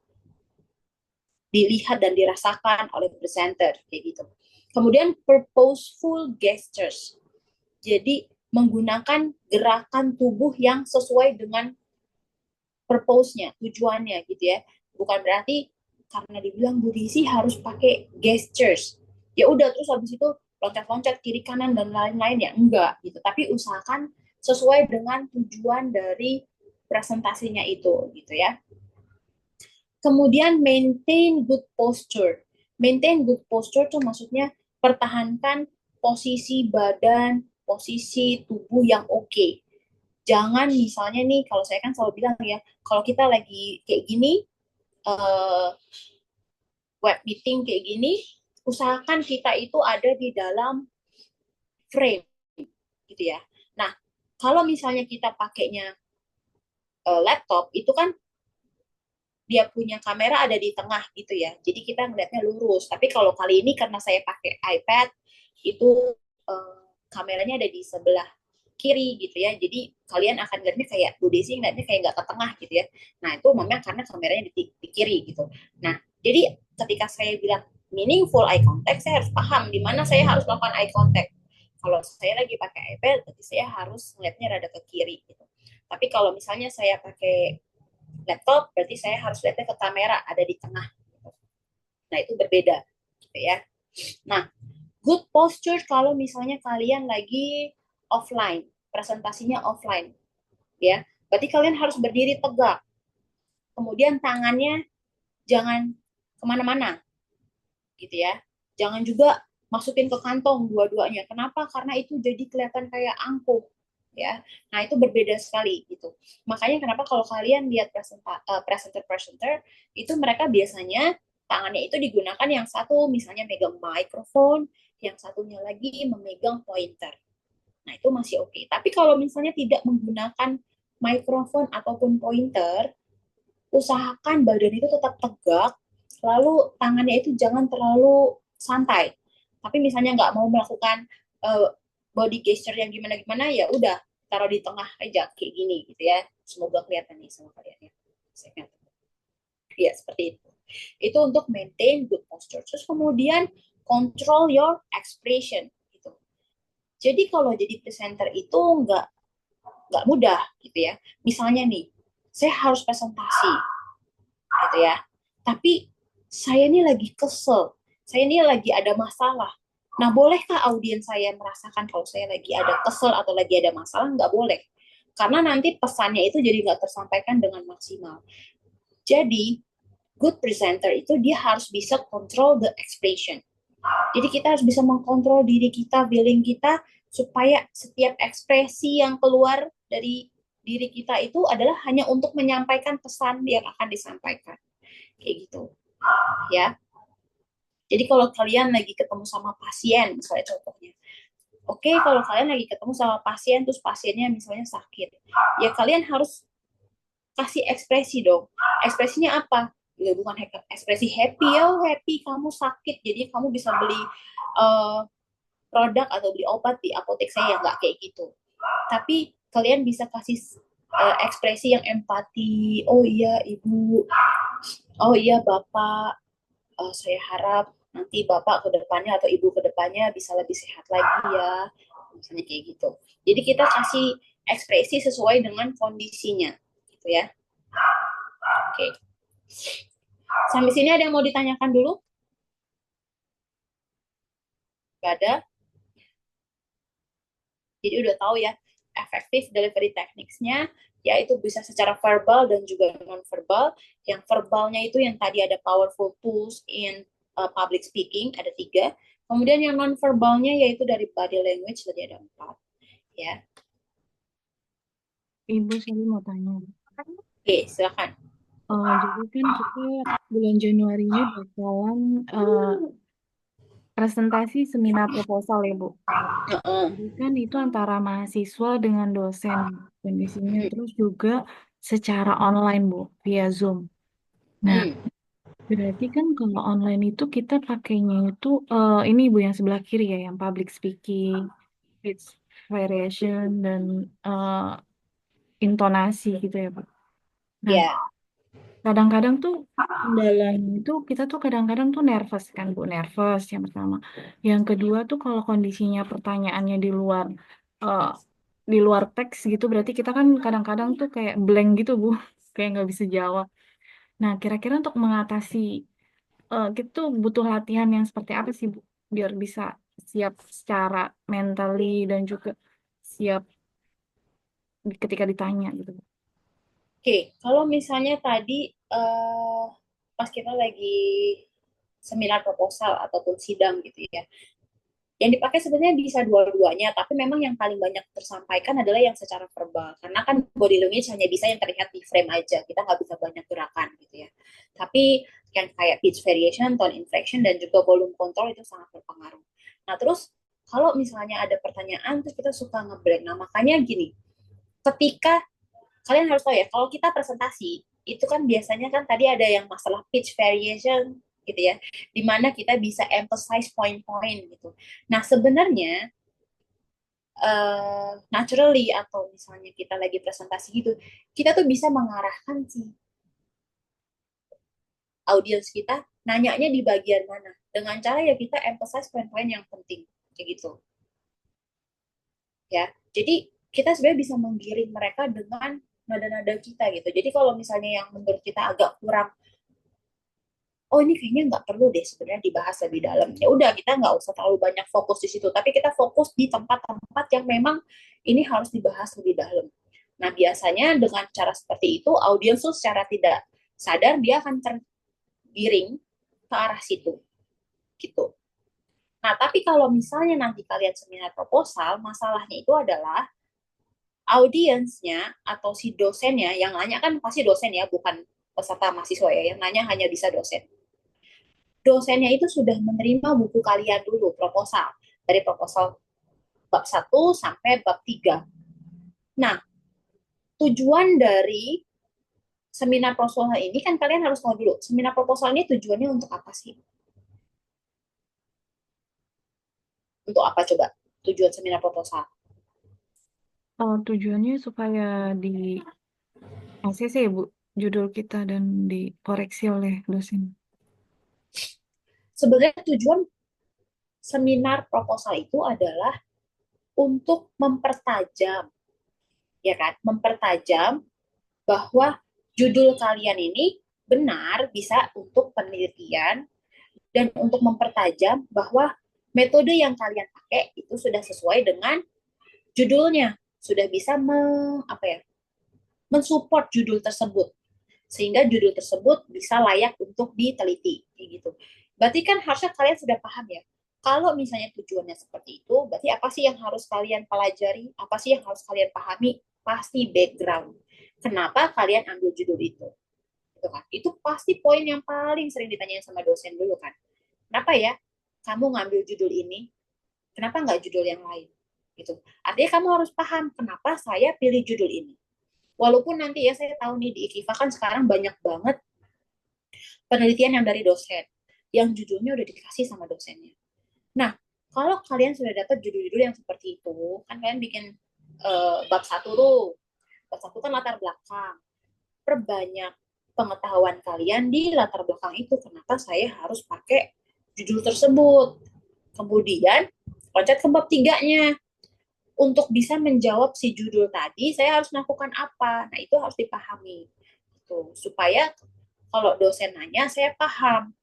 dilihat dan dirasakan oleh presenter kayak gitu. Kemudian purposeful gestures. Jadi menggunakan gerakan tubuh yang sesuai dengan purpose-nya, tujuannya gitu ya. Bukan berarti karena dibilang Bu Desi harus pakai gestures. Ya udah terus habis itu loncat-loncat kiri kanan dan lain-lain ya enggak gitu. Tapi usahakan sesuai dengan tujuan dari presentasinya itu gitu ya. Kemudian maintain good posture. Maintain good posture tuh maksudnya pertahankan posisi badan, posisi tubuh yang oke. Jangan misalnya nih, kalau saya kan selalu bilang ya, kalau kita lagi kayak gini, uh, web meeting kayak gini, usahakan kita itu ada di dalam frame, gitu ya. Nah, kalau misalnya kita pakainya laptop, itu kan dia punya kamera ada di tengah gitu ya. Jadi kita ngeliatnya lurus. Tapi kalau kali ini karena saya pakai iPad, itu kameranya ada di sebelah kiri gitu ya. Jadi kalian akan ngeliatnya kayak Bu Desi ngeliatnya kayak nggak ke tengah gitu ya. Nah itu memang karena kameranya di kiri gitu. Nah jadi ketika saya bilang meaningful eye contact, saya harus paham di mana saya harus melakukan eye contact. Kalau saya lagi pakai iPad, berarti saya harus ngeliatnya rada ke kiri gitu. Tapi kalau misalnya saya pakai laptop, berarti saya harus lihatnya ke kamera ada di tengah. Nah itu berbeda, gitu ya. Nah, good posture kalau misalnya kalian lagi offline, presentasinya offline, ya. Berarti kalian harus berdiri tegak. Kemudian tangannya jangan kemana-mana, gitu ya. Jangan juga masukin ke kantong dua-duanya. Kenapa? Karena itu jadi kelihatan kayak angkuh, ya. Nah, itu berbeda sekali gitu. Makanya kenapa kalau kalian lihat presenter-presenter itu mereka biasanya tangannya itu digunakan yang satu misalnya megang mikrofon, yang satunya lagi memegang pointer. Nah, itu masih oke. Tapi kalau misalnya tidak menggunakan mikrofon ataupun pointer, usahakan badan itu tetap tegak, lalu tangannya itu jangan terlalu santai. Tapi misalnya nggak mau melakukan body gesture yang gimana-gimana, ya udah taruh di tengah aja kayak gini gitu ya. Semoga kelihatan nih sama kalian ya. Ya, seperti itu. Itu untuk maintain good posture. Terus kemudian control your expression gitu. Jadi kalau jadi presenter itu nggak mudah gitu ya. Misalnya nih, saya harus presentasi gitu ya. Tapi saya ini lagi kesel, saya ini lagi ada masalah. Nah, bolehkah audiens saya merasakan kalau saya lagi ada kesel atau lagi ada masalah? Nggak boleh. Karena nanti pesannya itu jadi nggak tersampaikan dengan maksimal. Jadi, good presenter itu dia harus bisa control the expression. Jadi kita harus bisa mengkontrol diri kita, feeling kita, supaya setiap ekspresi yang keluar dari diri kita itu adalah hanya untuk menyampaikan pesan yang akan disampaikan. Kayak gitu. Ya. Jadi kalau kalian lagi ketemu sama pasien, misalnya contohnya, oke, kalau kalian lagi ketemu sama pasien, terus pasiennya misalnya sakit, ya kalian harus kasih ekspresi dong. Ekspresinya apa? Ya bukan ekspresi happy, ya happy kamu sakit, jadi kamu bisa beli uh, produk atau beli obat di apotek saya, nggak kayak gitu. Tapi kalian bisa kasih ekspresi yang empati. Oh iya ibu, oh iya bapak, saya harap nanti bapak ke depannya atau ibu ke depannya bisa lebih sehat lagi ya, misalnya kayak gitu. Jadi kita kasih ekspresi sesuai dengan kondisinya, gitu ya. Oke. Sampai sini ada yang mau ditanyakan dulu? Gak ada? Jadi udah tahu ya, effective delivery techniques-nya, yaitu bisa secara verbal dan juga non-verbal. Yang verbalnya itu yang tadi ada powerful tools in public speaking, ada 3. Kemudian yang non-verbalnya yaitu dari body language, tadi ada 4. Ya. Ibu, saya mau tanya. Oke, silakan. Jadi kan kita bulan Januari ini bakalan presentasi seminar proposal ya, Bu. Uh-uh. Jadi kan itu antara mahasiswa dengan dosen kondisinya, terus juga secara online, Bu, via Zoom. Nah, berarti kan kalau online itu kita pakainya itu ini Bu yang sebelah kiri ya, yang public speaking, pitch variation dan intonasi gitu ya, Pak. Nah, Ya, kadang-kadang tuh kendalanya itu kita tuh kadang-kadang tuh nervous kan Bu, nervous yang pertama. Yang kedua tuh kalau kondisinya pertanyaannya eh, di luar teks gitu berarti kita kan kadang-kadang tuh kayak blank gitu Bu, kayak nggak bisa jawab. Nah, kira-kira untuk mengatasi gitu butuh latihan yang seperti apa sih Bu biar bisa siap secara mentally dan juga siap ketika ditanya gitu Bu. oke. Kalau misalnya tadi pas kita lagi seminar proposal ataupun sidang gitu ya, yang dipakai sebenarnya bisa dua-duanya, tapi memang yang paling banyak tersampaikan adalah yang secara verbal, karena kan body language hanya bisa yang terlihat di frame aja, kita nggak bisa banyak gerakan gitu ya. Tapi yang kayak pitch variation, tone inflection, dan juga volume control itu sangat berpengaruh. Nah terus kalau misalnya ada pertanyaan terus kita suka ngeblank, nah makanya gini, ketika kalian harus tahu ya, kalau kita presentasi itu kan biasanya kan tadi ada yang masalah pitch variation gitu ya, dimana kita bisa emphasize point-point gitu. Nah sebenarnya naturally atau misalnya kita lagi presentasi gitu, kita tuh bisa mengarahkan si audiens kita nanyanya di bagian mana dengan cara ya kita emphasize poin-poin yang penting kayak gitu ya. Jadi kita sebenarnya bisa menggiring mereka dengan nada-nada kita gitu. Jadi kalau misalnya yang menurut kita agak kurang, oh ini kayaknya nggak perlu deh sebenarnya dibahas lebih dalam, ya udah kita nggak usah terlalu banyak fokus di situ, tapi kita fokus di tempat-tempat yang memang ini harus dibahas lebih dalam. Nah biasanya dengan cara seperti itu audiens tuh secara tidak sadar dia akan tergiring ke arah situ gitu. Nah tapi kalau misalnya nanti kalian seminar proposal, masalahnya itu adalah audiensnya atau si dosennya yang nanya, kan pasti dosen ya, bukan peserta mahasiswa ya, yang nanya hanya bisa dosen. Dosennya itu sudah menerima buku kalian dulu, proposal. Dari proposal bab 1 sampai bab 3. Nah, tujuan dari seminar proposal ini kan kalian harus tahu dulu, seminar proposal ini tujuannya untuk apa sih? Untuk apa coba? Tujuan seminar proposal. Tujuannya supaya di ACC ya Bu, judul kita dan dikoreksi oleh dosen. Sebenarnya tujuan seminar proposal itu adalah untuk mempertajam, ya kan? Mempertajam bahwa judul kalian ini benar bisa untuk penelitian dan untuk mempertajam bahwa metode yang kalian pakai itu sudah sesuai dengan judulnya, sudah bisa apa ya, mensupport judul tersebut sehingga judul tersebut bisa layak untuk diteliti gitu. Berarti kan harusnya kalian sudah paham ya. Kalau misalnya tujuannya seperti itu, berarti apa sih yang harus kalian pelajari? Apa sih yang harus kalian pahami? Pasti background. Kenapa kalian ambil judul itu? Gitu kan? Itu pasti poin yang paling sering ditanyain sama dosen dulu kan. Kenapa ya kamu ngambil judul ini? Kenapa nggak judul yang lain? Gitu. Artinya kamu harus paham kenapa saya pilih judul ini. Walaupun nanti ya saya tahu nih di IKIFA kan sekarang banyak banget penelitian yang dari dosen, yang judulnya udah dikasih sama dosennya. Nah, kalau kalian sudah dapat judul-judul yang seperti itu, kan kalian bikin bab satu tuh. Bab satu kan latar belakang. Perbanyak pengetahuan kalian di latar belakang itu. Kenapa saya harus pakai judul tersebut? Kemudian, loncat ke bab tiganya. Untuk bisa menjawab si judul tadi, saya harus melakukan apa? Nah, itu harus dipahami. Tuh, supaya kalau dosen nanya, saya paham.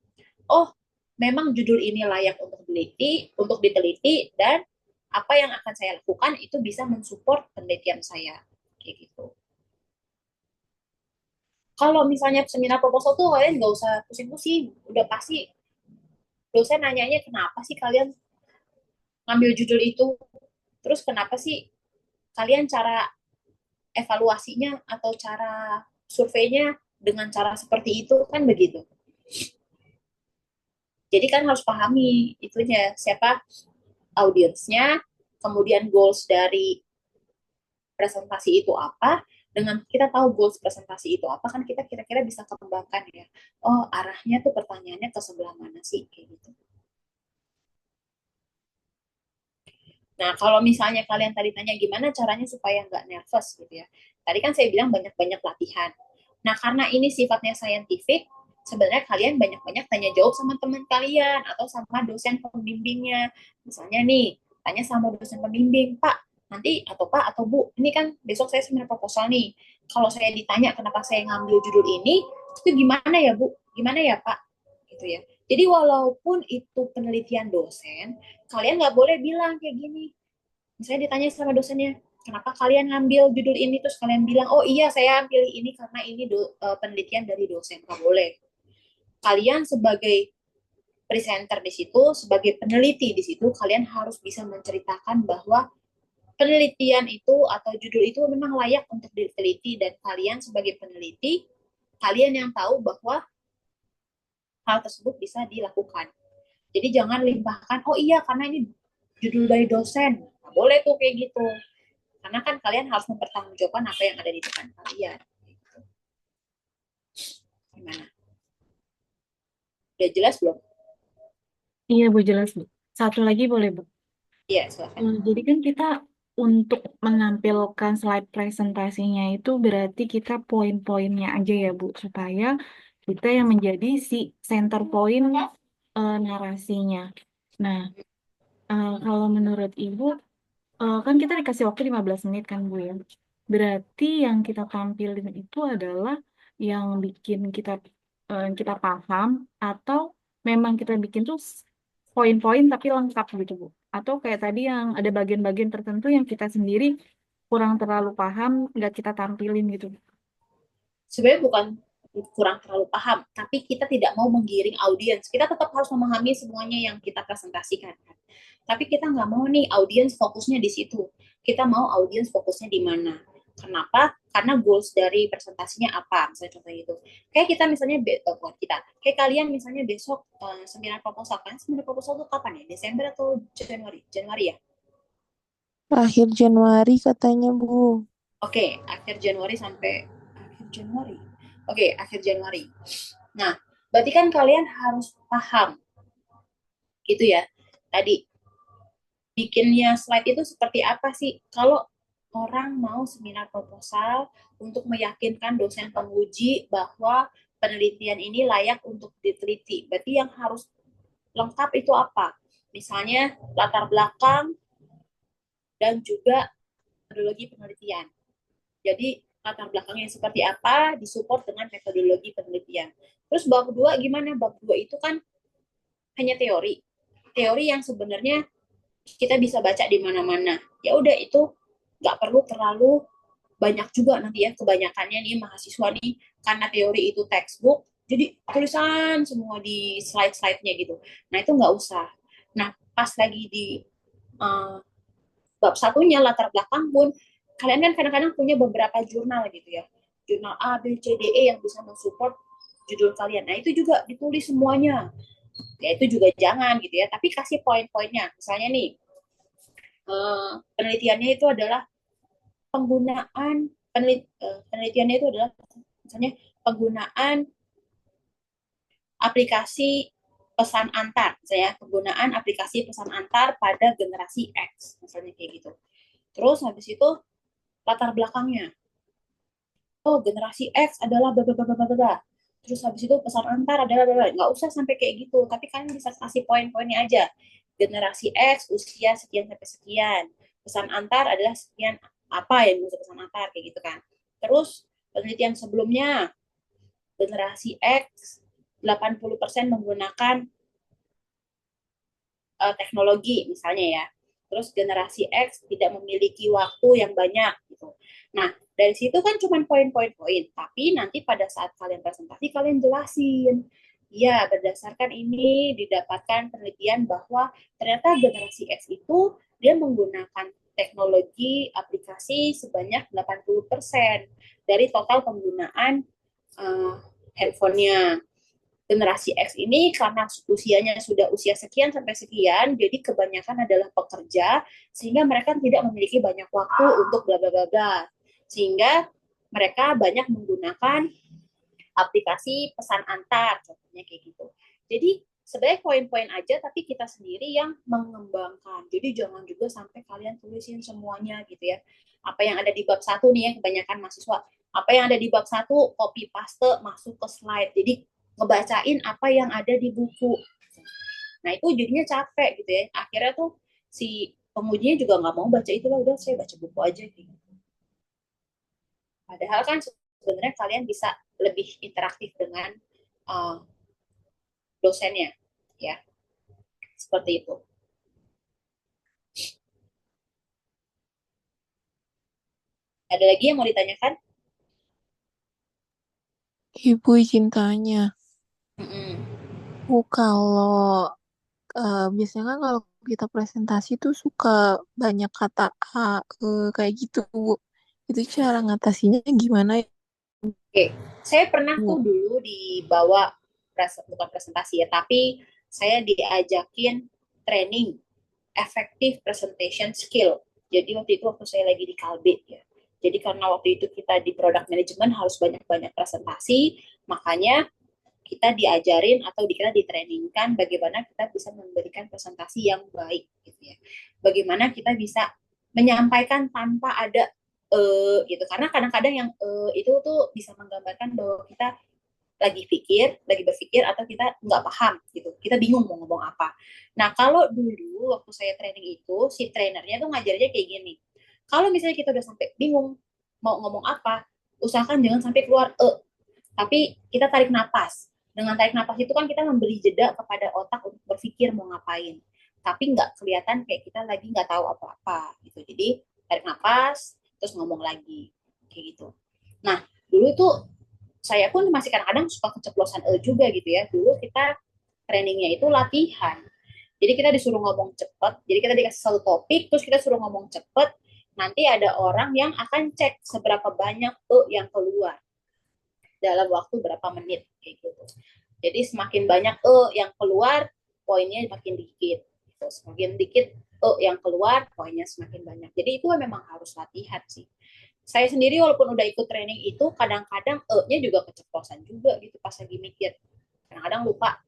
Oh, memang judul ini layak untuk diteliti, dan apa yang akan saya lakukan itu bisa mensupport penelitian saya. Kayak gitu. Kalau misalnya seminar proposal tuh kalian nggak usah pusing-pusing, udah pasti dosen nanyanya kenapa sih kalian ngambil judul itu, terus kenapa sih kalian cara evaluasinya atau cara surveinya dengan cara seperti itu kan begitu. Jadi kan harus pahami itunya siapa audiensnya, kemudian goals dari presentasi itu apa, dengan kita tahu goals presentasi itu apa kan kita kira-kira bisa kembangkan ya. Oh, arahnya tuh pertanyaannya ke sebelah mana sih kayak gitu. Nah, kalau misalnya kalian tadi tanya gimana caranya supaya nggak nervous gitu ya. Tadi kan saya bilang banyak-banyak latihan. Nah, karena ini sifatnya scientific, sebenarnya kalian banyak-banyak tanya jawab sama teman kalian atau sama dosen pembimbingnya. Misalnya nih, tanya sama dosen pembimbing, Pak, nanti atau Pak atau Bu, ini kan besok saya seminar proposal nih. Kalau saya ditanya kenapa saya ngambil judul ini, itu gimana ya Bu? Gimana ya Pak? Gitu ya. Jadi walaupun itu penelitian dosen, kalian nggak boleh bilang kayak gini. Misalnya ditanya sama dosennya, kenapa kalian ngambil judul ini, terus kalian bilang, oh iya saya pilih ini karena ini penelitian dari dosen. Nggak boleh. Kalian sebagai presenter di situ, sebagai peneliti di situ, kalian harus bisa menceritakan bahwa penelitian itu atau judul itu memang layak untuk diteliti, dan kalian sebagai peneliti, kalian yang tahu bahwa hal tersebut bisa dilakukan. Jadi jangan limpahkan, oh iya karena ini judul dari dosen. Nggak boleh tuh kayak gitu. Karena kan kalian harus mempertanggungjawabkan apa yang ada di depan kalian. Gimana? Udah jelas belum? Iya Bu, jelas Bu. Satu lagi boleh Bu. Iya, silakan. Jadi kan kita untuk menampilkan slide presentasinya itu berarti kita poin-poinnya aja ya Bu, supaya kita yang menjadi si center point narasinya. Nah, kalau menurut Ibu, kan kita dikasih waktu 15 menit kan Bu ya. Berarti yang kita tampilin itu adalah yang bikin kita paham, atau memang kita bikin tuh poin-poin tapi lengkap gitu Bu. Atau kayak tadi yang ada bagian-bagian tertentu yang kita sendiri kurang terlalu paham, nggak kita tampilin gitu. Sebenarnya bukan kurang terlalu paham, tapi kita tidak mau menggiring audiens. Kita tetap harus memahami semuanya yang kita presentasikan. Tapi kita nggak mau nih audiens fokusnya di situ. Kita mau audiens fokusnya di mana. Kenapa? Karena goals dari presentasinya apa, misalnya contoh itu. Kayak kita misalnya, buat kita, kayak kalian misalnya besok seminar proposal, kan seminar proposal itu kapan ya? Desember atau Januari? Januari ya? Akhir Januari katanya, Bu. Oke, akhir Januari sampai akhir Januari. Oke, akhir Januari. Nah, berarti kan kalian harus paham gitu ya. Tadi bikinnya slide itu seperti apa sih? Kalau orang mau seminar proposal untuk meyakinkan dosen penguji bahwa penelitian ini layak untuk diteliti. Berarti yang harus lengkap itu apa? Misalnya latar belakang dan juga metodologi penelitian. Jadi latar belakangnya seperti apa disupport dengan metodologi penelitian. Terus bab 2 gimana? Bab 2 itu kan hanya teori. Teori yang sebenarnya kita bisa baca di mana-mana. Ya udah itu nggak perlu terlalu banyak juga nanti ya, kebanyakannya nih mahasiswa nih karena teori itu textbook jadi tulisan semua di slide-slide-nya gitu. Nah itu nggak usah. Nah pas lagi di uh, bab satunya latar belakang pun kalian kan kadang-kadang punya beberapa jurnal gitu ya, jurnal A B C D E yang bisa mensupport judul kalian. Nah itu juga ditulis semuanya. Ya itu juga jangan gitu ya, tapi kasih poin-poinnya. Misalnya nih penelitiannya itu adalah penelitiannya itu adalah misalnya penggunaan aplikasi pesan antar, misalnya penggunaan aplikasi pesan antar pada generasi X, misalnya kayak gitu. Terus habis itu latar belakangnya, oh generasi X adalah bla bla bla bla bla. Terus habis itu pesan antar adalah bla bla. Nggak usah sampai kayak gitu, tapi kalian bisa kasih poin-poinnya aja. Generasi X usia sekian sampai sekian. Pesan antar adalah sekian apa yang bisa pesan antar kayak gitu kan. Terus penelitian sebelumnya generasi X 80% menggunakan teknologi misalnya ya. Terus generasi X tidak memiliki waktu yang banyak gitu. Nah, dari situ kan cuma poin-poin-poin, tapi nanti pada saat kalian presentasi kalian jelasin. Ya, berdasarkan ini didapatkan penelitian bahwa ternyata generasi X itu dia menggunakan teknologi aplikasi sebanyak 80% dari total penggunaan uh, handphonenya. Generasi X ini karena usianya sudah usia sekian sampai sekian, jadi kebanyakan adalah pekerja, sehingga mereka tidak memiliki banyak waktu untuk bla bla bla bla. Sehingga mereka banyak menggunakan aplikasi pesan antar, contohnya kayak gitu. Jadi sebenarnya poin-poin aja, tapi kita sendiri yang mengembangkan. Jadi jangan juga sampai kalian tulisin semuanya gitu ya. Apa yang ada di bab satu nih ya, kebanyakan mahasiswa. Apa yang ada di bab satu, copy paste masuk ke slide. Jadi ngebacain apa yang ada di buku. Nah itu jadinya capek gitu ya. Akhirnya tuh si pengujinya juga nggak mau baca itu lah, udah saya baca buku aja gitu. Padahal kan sebenarnya kalian bisa lebih interaktif dengan uh, dosennya, ya seperti itu. Ada lagi yang mau ditanyakan? Ibu izin tanya, Mm-mm. Bu, kalau biasanya kan kalau kita presentasi tuh suka banyak kata kayak gitu, Bu. Itu cara ngatasinya gimana ya, Oke, saya pernah tuh Bu? dulu dibawa bukan presentasi ya, tapi saya diajakin training effective presentation skill. Jadi waktu itu waktu saya lagi di Kalbe ya. Jadi karena waktu itu kita di product management harus banyak-banyak presentasi, makanya kita diajarin atau kita ditrainingkan bagaimana kita bisa memberikan presentasi yang baik gitu ya. Bagaimana kita bisa menyampaikan tanpa ada gitu. Karena kadang-kadang yang itu tuh bisa menggambarkan bahwa kita lagi berpikir atau kita nggak paham gitu. Kita bingung mau ngomong apa. Nah, kalau dulu waktu saya training itu si trainernya tuh ngajarnya kayak gini. Kalau misalnya kita udah sampai bingung mau ngomong apa, usahakan jangan sampai keluar tapi kita tarik napas. Dengan tarik napas itu kan kita memberi jeda kepada otak untuk berpikir mau ngapain. Tapi nggak kelihatan kayak kita lagi nggak tahu apa-apa gitu. Jadi tarik napas, terus ngomong lagi kayak gitu. Nah dulu tuh saya pun masih kadang-kadang suka keceplosan juga gitu ya. Dulu kita trainingnya itu latihan. Jadi kita disuruh ngomong cepet. Jadi kita dikasih satu topik, terus kita suruh ngomong cepet. Nanti ada orang yang akan cek seberapa banyak yang keluar dalam waktu berapa menit kayak gitu. Jadi semakin banyak yang keluar, poinnya makin dikit. Gitu. Semakin dikit yang keluar, poinnya semakin banyak. Jadi itu memang harus latihan sih. Saya sendiri walaupun udah ikut training itu, kadang-kadang E-nya juga keceplosan juga gitu pas lagi mikir. Kadang-kadang lupa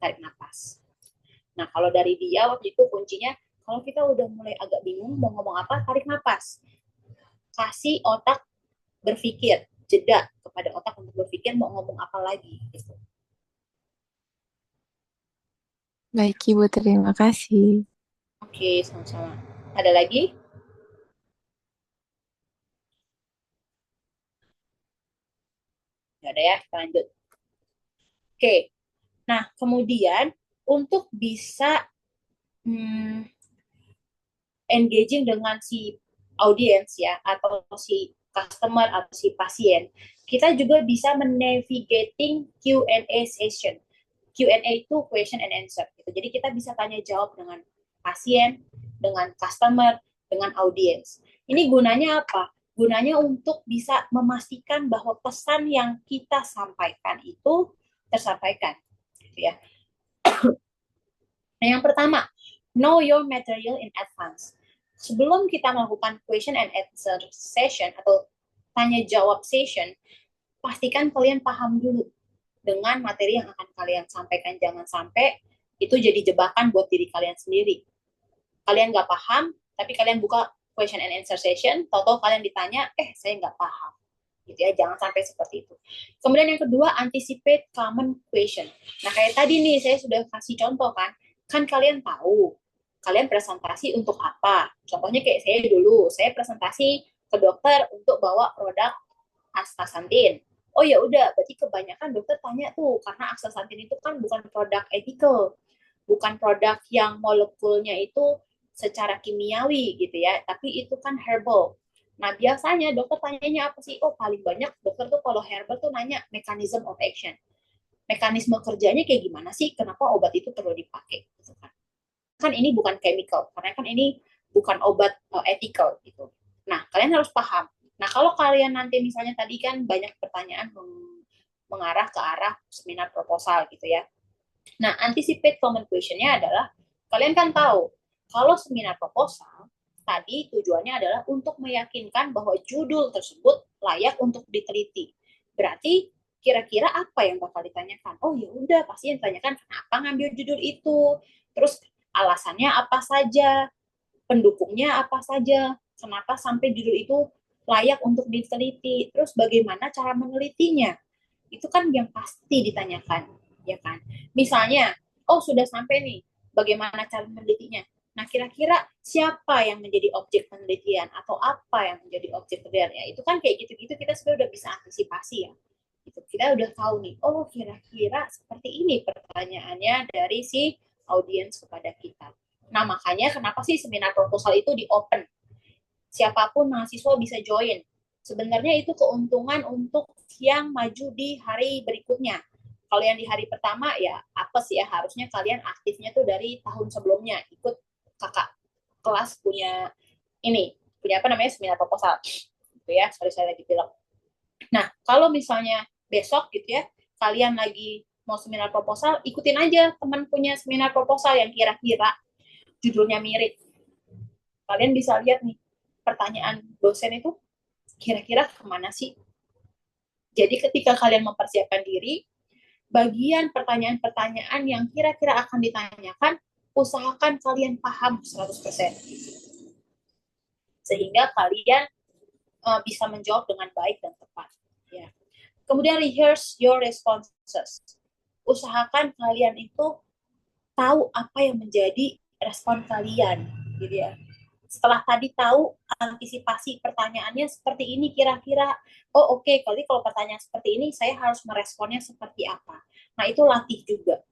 tarik nafas. Nah, kalau dari dia waktu itu kuncinya, kalau kita udah mulai agak bingung mau ngomong apa, tarik nafas. Kasih otak berpikir, jeda kepada otak untuk berpikir mau ngomong apa lagi. Gitu. Baik, Ibu, terima kasih. Oke, sama-sama. Ada lagi? Nggak ada ya, kita lanjut. Oke, nah kemudian untuk bisa hmm, engaging dengan si audiens ya, atau si customer atau si pasien, kita juga bisa menavigating Q&A session. Q&A itu question and answer gitu. Jadi kita bisa tanya jawab dengan pasien, dengan customer, dengan audiens. Ini gunanya apa? Gunanya untuk bisa memastikan bahwa pesan yang kita sampaikan itu tersampaikan gitu ya. Nah, yang pertama, know your material in advance. Sebelum kita melakukan question and answer session atau tanya jawab session, pastikan kalian paham dulu dengan materi yang akan kalian sampaikan. Jangan sampai itu jadi jebakan buat diri kalian sendiri. Kalian nggak paham, tapi kalian buka question and answer session, tahu-tahu kalian ditanya, saya nggak paham. Gitu ya, jangan sampai seperti itu. Kemudian yang kedua, anticipate common question. Nah, kayak tadi nih, saya sudah kasih contoh kan kalian tahu, kalian presentasi untuk apa. Contohnya kayak saya dulu, saya presentasi ke dokter untuk bawa produk astaxanthin. Oh ya udah, berarti kebanyakan dokter tanya tuh, karena astaxanthin itu kan bukan produk ethical, bukan produk yang molekulnya itu secara kimiawi gitu ya, tapi itu kan herbal. Nah, biasanya dokter tanyanya apa sih? Oh, paling banyak dokter tuh kalau herbal tuh nanya mechanism of action. Mekanisme kerjanya kayak gimana sih? Kenapa obat itu perlu dipakai? Gitu kan. Kan ini bukan chemical, karena kan ini bukan obat ethical gitu. Nah, kalian harus paham. Nah, kalau kalian nanti misalnya tadi kan banyak pertanyaan mengarah ke arah seminar proposal gitu ya. Nah, anticipate common question-nya adalah kalian kan tahu kalau seminar proposal tadi tujuannya adalah untuk meyakinkan bahwa judul tersebut layak untuk diteliti. Berarti kira-kira apa yang bakal ditanyakan? Oh ya udah, pasti yang ditanyakan kenapa ngambil judul itu, terus alasannya apa saja, pendukungnya apa saja, kenapa sampai judul itu layak untuk diteliti, terus bagaimana cara menelitinya. Itu kan yang pasti ditanyakan, ya kan? Misalnya, oh sudah sampai nih, bagaimana cara menelitinya? Nah, kira-kira siapa yang menjadi objek penelitian atau apa yang menjadi objek penelitian? Ya, itu kan kayak gitu-gitu kita sudah bisa antisipasi ya. Gitu. Kita udah tahu nih, oh kira-kira seperti ini pertanyaannya dari si audiens kepada kita. Nah, makanya kenapa sih seminar proposal itu di open? Siapapun mahasiswa bisa join. Sebenarnya itu keuntungan untuk yang maju di hari berikutnya. Kalau yang di hari pertama ya apa sih ya, harusnya kalian aktifnya tuh dari tahun sebelumnya, ikut kakak kelas punya apa namanya, seminar proposal gitu ya. Saya lagi bilang. Nah, kalau misalnya besok gitu ya, kalian lagi mau seminar proposal, ikutin aja teman punya seminar proposal yang kira-kira judulnya mirip. Kalian bisa lihat nih, pertanyaan dosen itu kira-kira kemana sih? Jadi ketika kalian mempersiapkan diri, bagian pertanyaan-pertanyaan yang kira-kira akan ditanyakan, usahakan kalian paham 100%. Sehingga kalian bisa menjawab dengan baik dan tepat. Ya. Kemudian rehearse your responses. Usahakan kalian itu tahu apa yang menjadi respon kalian, gitu ya. Setelah tadi tahu antisipasi pertanyaannya seperti ini kira-kira, oh oke, kalau pertanyaan seperti ini saya harus meresponnya seperti apa. Nah, itu latih juga.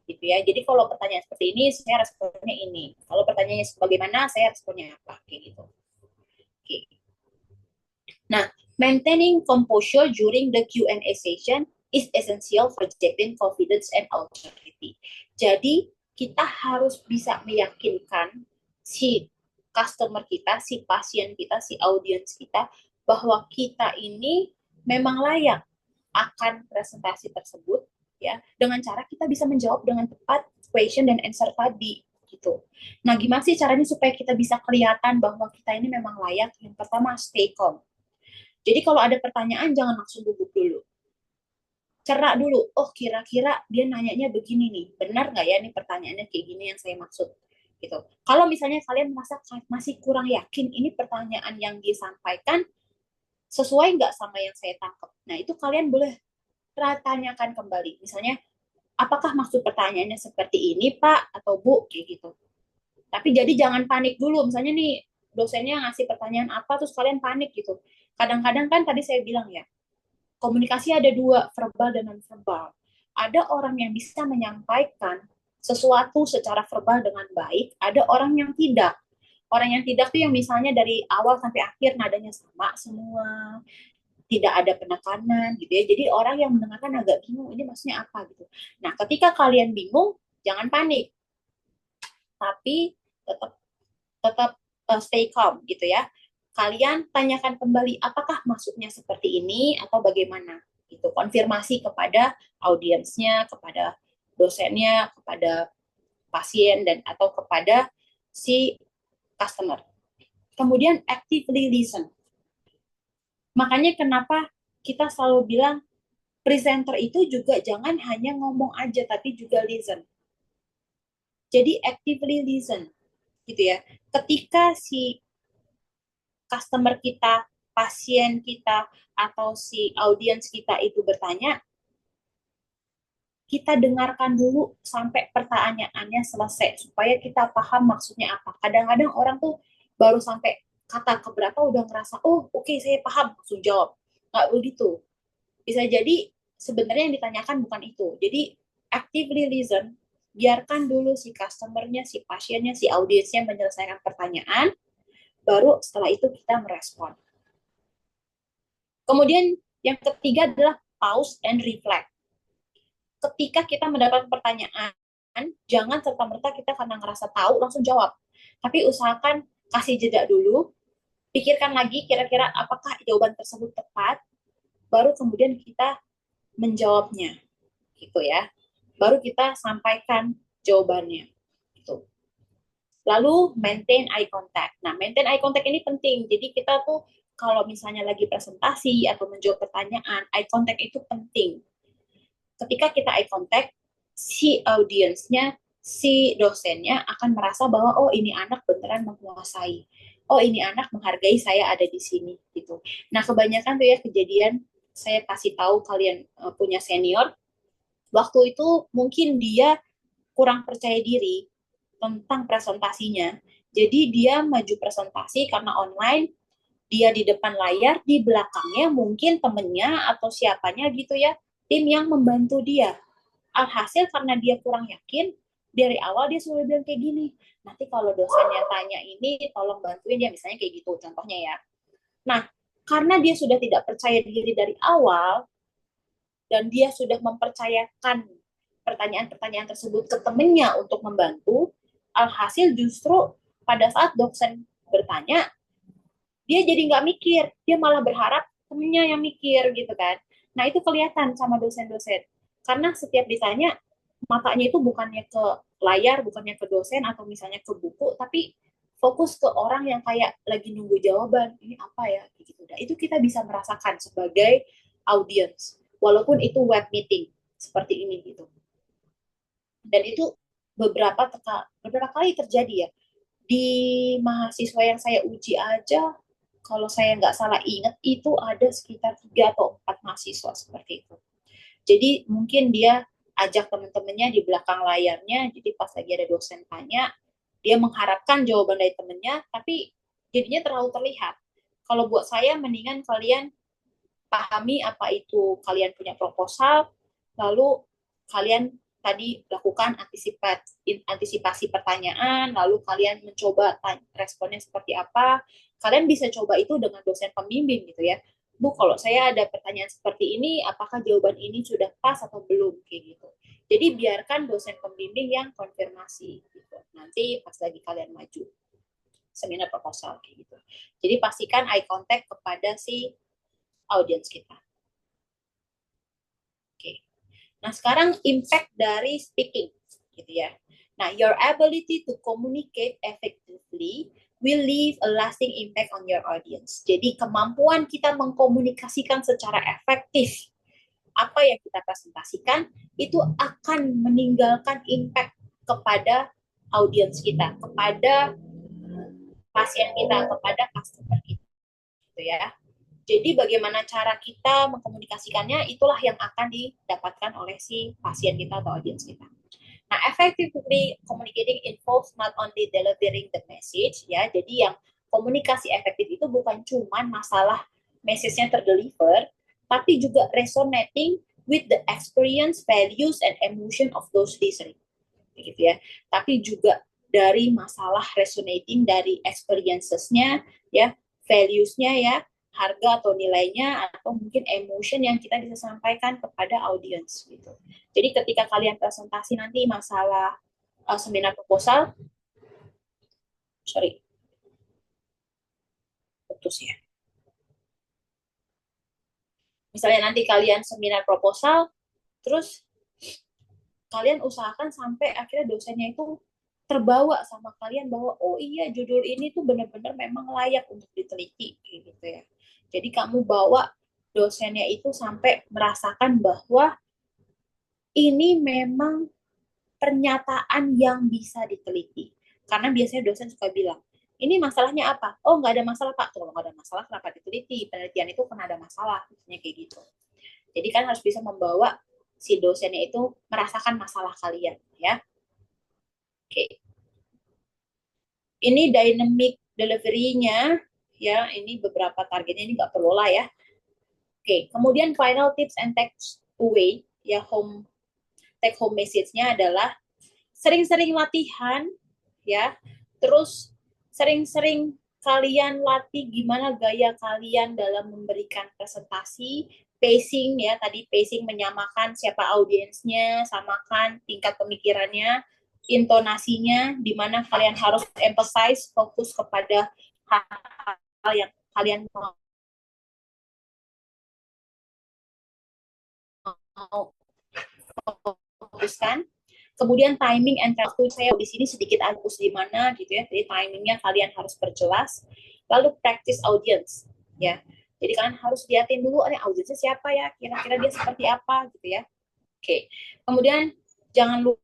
Gitu ya. Jadi kalau pertanyaan seperti ini saya responnya ini. Kalau pertanyaannya bagaimana saya responnya apa kayak gitu. Oke. Nah, maintaining composure during the Q&A session is essential for gaining confidence and authority. Jadi, kita harus bisa meyakinkan si customer kita, si pasien kita, si audiens kita, bahwa kita ini memang layak akan presentasi tersebut, ya, dengan cara kita bisa menjawab dengan tepat question dan answer tadi, gitu. Nah, gimana sih caranya supaya kita bisa kelihatan bahwa kita ini memang layak? Yang pertama, stay calm. Jadi kalau ada pertanyaan jangan langsung gugup dulu. Cerna dulu, oh kira-kira dia nanyanya begini nih, benar nggak ya nih pertanyaannya kayak gini yang saya maksud gitu. Kalau misalnya kalian merasa masih kurang yakin ini pertanyaan yang disampaikan sesuai nggak sama yang saya tangkap, nah itu kalian boleh tanyakan kembali. Misalnya, apakah maksud pertanyaannya seperti ini Pak atau Bu kayak gitu. Tapi jadi jangan panik dulu. Misalnya nih dosennya ngasih pertanyaan apa terus kalian panik gitu. Kadang-kadang kan tadi saya bilang ya, komunikasi ada dua, verbal dan non-verbal. Ada orang yang bisa menyampaikan sesuatu secara verbal dengan baik, ada orang yang tidak. Orang yang tidak tuh yang misalnya dari awal sampai akhir nadanya sama semua, tidak ada penekanan gitu ya. Jadi orang yang mendengarkan agak bingung, ini maksudnya apa gitu. Nah, ketika kalian bingung, jangan panik, tapi tetap tetap stay calm gitu ya. Kalian tanyakan kembali apakah maksudnya seperti ini atau bagaimana gitu. Konfirmasi kepada audiensnya, kepada dosennya, kepada pasien dan atau kepada si customer. Kemudian actively listen. Makanya kenapa kita selalu bilang presenter itu juga jangan hanya ngomong aja tapi juga listen. Jadi actively listen gitu ya. Ketika si customer kita, pasien kita, atau si audiens kita itu bertanya, kita dengarkan dulu sampai pertanyaannya selesai supaya kita paham maksudnya apa. Kadang-kadang orang tuh baru sampai kata keberapa udah ngerasa, oh oke, saya paham, langsung jawab. Nggak begitu. Bisa jadi sebenarnya yang ditanyakan bukan itu. Jadi actively listen, biarkan dulu si customer-nya, si pasiennya, si audiensnya menyelesaikan pertanyaan, baru setelah itu kita merespon. Kemudian yang ketiga adalah pause and reflect. Ketika kita mendapat pertanyaan, jangan serta-merta kita karena ngerasa tahu langsung jawab. Tapi usahakan kasih jeda dulu, pikirkan lagi kira-kira apakah jawaban tersebut tepat, baru kemudian kita menjawabnya, gitu ya. Baru kita sampaikan jawabannya. Gitu. Lalu maintain eye contact. Nah, maintain eye contact ini penting. Jadi kita tuh kalau misalnya lagi presentasi atau menjawab pertanyaan, eye contact itu penting. Ketika kita eye contact, si audiensnya, si dosennya akan merasa bahwa oh ini anak beneran menguasai. Oh ini anak menghargai saya ada di sini gitu. Nah, kebanyakan tuh ya kejadian saya kasih tahu kalian punya senior, waktu itu mungkin dia kurang percaya diri tentang presentasinya. Jadi dia maju presentasi karena online, dia di depan layar, di belakangnya mungkin temennya atau siapanya gitu ya, tim yang membantu dia. Alhasil karena dia kurang yakin, dari awal dia sudah bilang kayak gini, nanti kalau dosennya tanya ini, tolong bantuin dia, misalnya kayak gitu contohnya ya. Nah, karena dia sudah tidak percaya diri dari awal, dan dia sudah mempercayakan pertanyaan-pertanyaan tersebut ke temennya untuk membantu, alhasil justru pada saat dosen bertanya, dia jadi nggak mikir, dia malah berharap temennya yang mikir gitu kan. Nah itu kelihatan sama dosen-dosen, karena setiap ditanya, matanya itu bukannya ke layar, bukannya ke dosen atau misalnya ke buku, tapi fokus ke orang yang kayak lagi nunggu jawaban, ini apa ya, gitu. Nah, itu kita bisa merasakan sebagai audience, walaupun itu web meeting seperti ini gitu. Dan itu beberapa kali terjadi ya di mahasiswa yang saya uji aja, kalau saya nggak salah ingat itu ada sekitar 3 atau 4 mahasiswa seperti itu. Jadi mungkin dia ajak teman-temannya di belakang layarnya, jadi pas lagi ada dosen tanya, dia mengharapkan jawaban dari temennya, tapi jadinya terlalu terlihat. Kalau buat saya mendingan kalian pahami apa itu kalian punya proposal, lalu kalian tadi lakukan antisipasi pertanyaan, lalu kalian mencoba responnya seperti apa. Kalian bisa coba itu dengan dosen pembimbing gitu ya. Bu, kalau saya ada pertanyaan seperti ini, apakah jawaban ini sudah pas atau belum kayak gitu. Jadi biarkan dosen pembimbing yang konfirmasi gitu. Nanti pas lagi kalian maju seminar proposal kayak gitu. Jadi pastikan eye contact kepada si audiens kita. Oke. Nah, sekarang impact dari speaking gitu ya. Nah, your ability to communicate effectively will leave a lasting impact on your audience. Jadi kemampuan kita mengkomunikasikan secara efektif apa yang kita presentasikan itu akan meninggalkan impact kepada audiens kita, kepada pasien kita, kepada customer kita, gitu ya. Jadi bagaimana cara kita mengkomunikasikannya itulah yang akan didapatkan oleh si pasien kita atau audiens kita. Nah, effectively communicating involves not only delivering the message, ya. Jadi yang komunikasi efektif itu bukan cuma masalah message-nya terdeliver, tapi juga resonating with the experience, values, and emotion of those listening, gitu ya. Tapi juga dari masalah resonating dari experiences-nya, ya, values-nya, ya, harga atau nilainya, atau mungkin emotion yang kita bisa sampaikan kepada audience gitu. Jadi ketika kalian presentasi nanti masalah seminar proposal, putus ya. Misalnya nanti kalian seminar proposal, terus kalian usahakan sampai akhirnya dosennya itu terbawa sama kalian bahwa oh iya judul ini tuh benar-benar memang layak untuk diteliti gitu ya. Jadi kamu bawa dosennya itu sampai merasakan bahwa ini memang pernyataan yang bisa diteliti. Karena biasanya dosen suka bilang, ini masalahnya apa? Oh, nggak ada masalah, Pak. Kalau nggak ada masalah, kenapa diteliti? Penelitian itu kan ada masalah. Misalnya kayak gitu. Jadi kan harus bisa membawa si dosennya itu merasakan masalah kalian. Ya. Oke. Ini dynamic delivery-nya. Ya, ini beberapa targetnya. Ini nggak perlu lah ya. Oke. Kemudian final tips and takeaway. Ya, take home message-nya adalah sering-sering latihan, ya. Terus sering-sering kalian latih gimana gaya kalian dalam memberikan presentasi, pacing ya, tadi pacing menyamakan siapa audiensnya, samakan tingkat pemikirannya, intonasinya, di mana kalian harus emphasize, fokus kepada hal-hal yang kalian mau fokuskan. Kemudian timing and waktu saya di sini sedikit agus di mana gitu ya. Jadi timingnya kalian harus perjelas. Lalu practice audience ya. Jadi kalian harus liatin dulu nih audiensnya siapa ya, kira-kira dia seperti apa gitu ya. Oke. Kemudian jangan lupa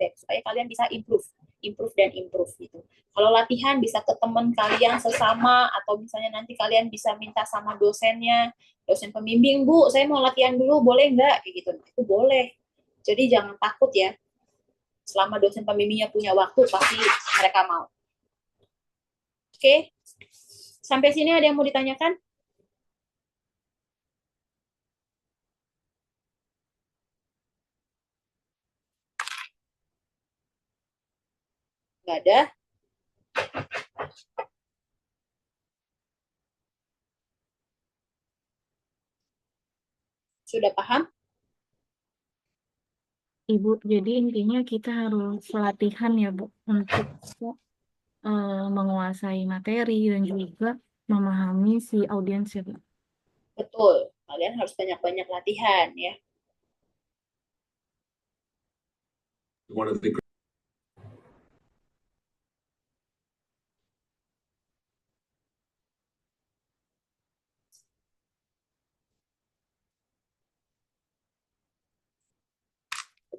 supaya kalian bisa improve gitu. Kalau latihan bisa ke teman kalian sesama atau misalnya nanti kalian bisa minta sama dosennya, dosen pembimbing, Bu, saya mau latihan dulu, boleh nggak? Kayak gitu. Itu boleh. Jadi jangan takut ya. Selama dosen pembimbingnya punya waktu, pasti mereka mau. Oke. Sampai sini ada yang mau ditanyakan? Nggak ada. Sudah paham? Ibu, jadi intinya kita harus latihan ya, Bu, untuk menguasai materi dan juga memahami si audiens ya, Bu. Betul. Kalian harus banyak-banyak latihan ya.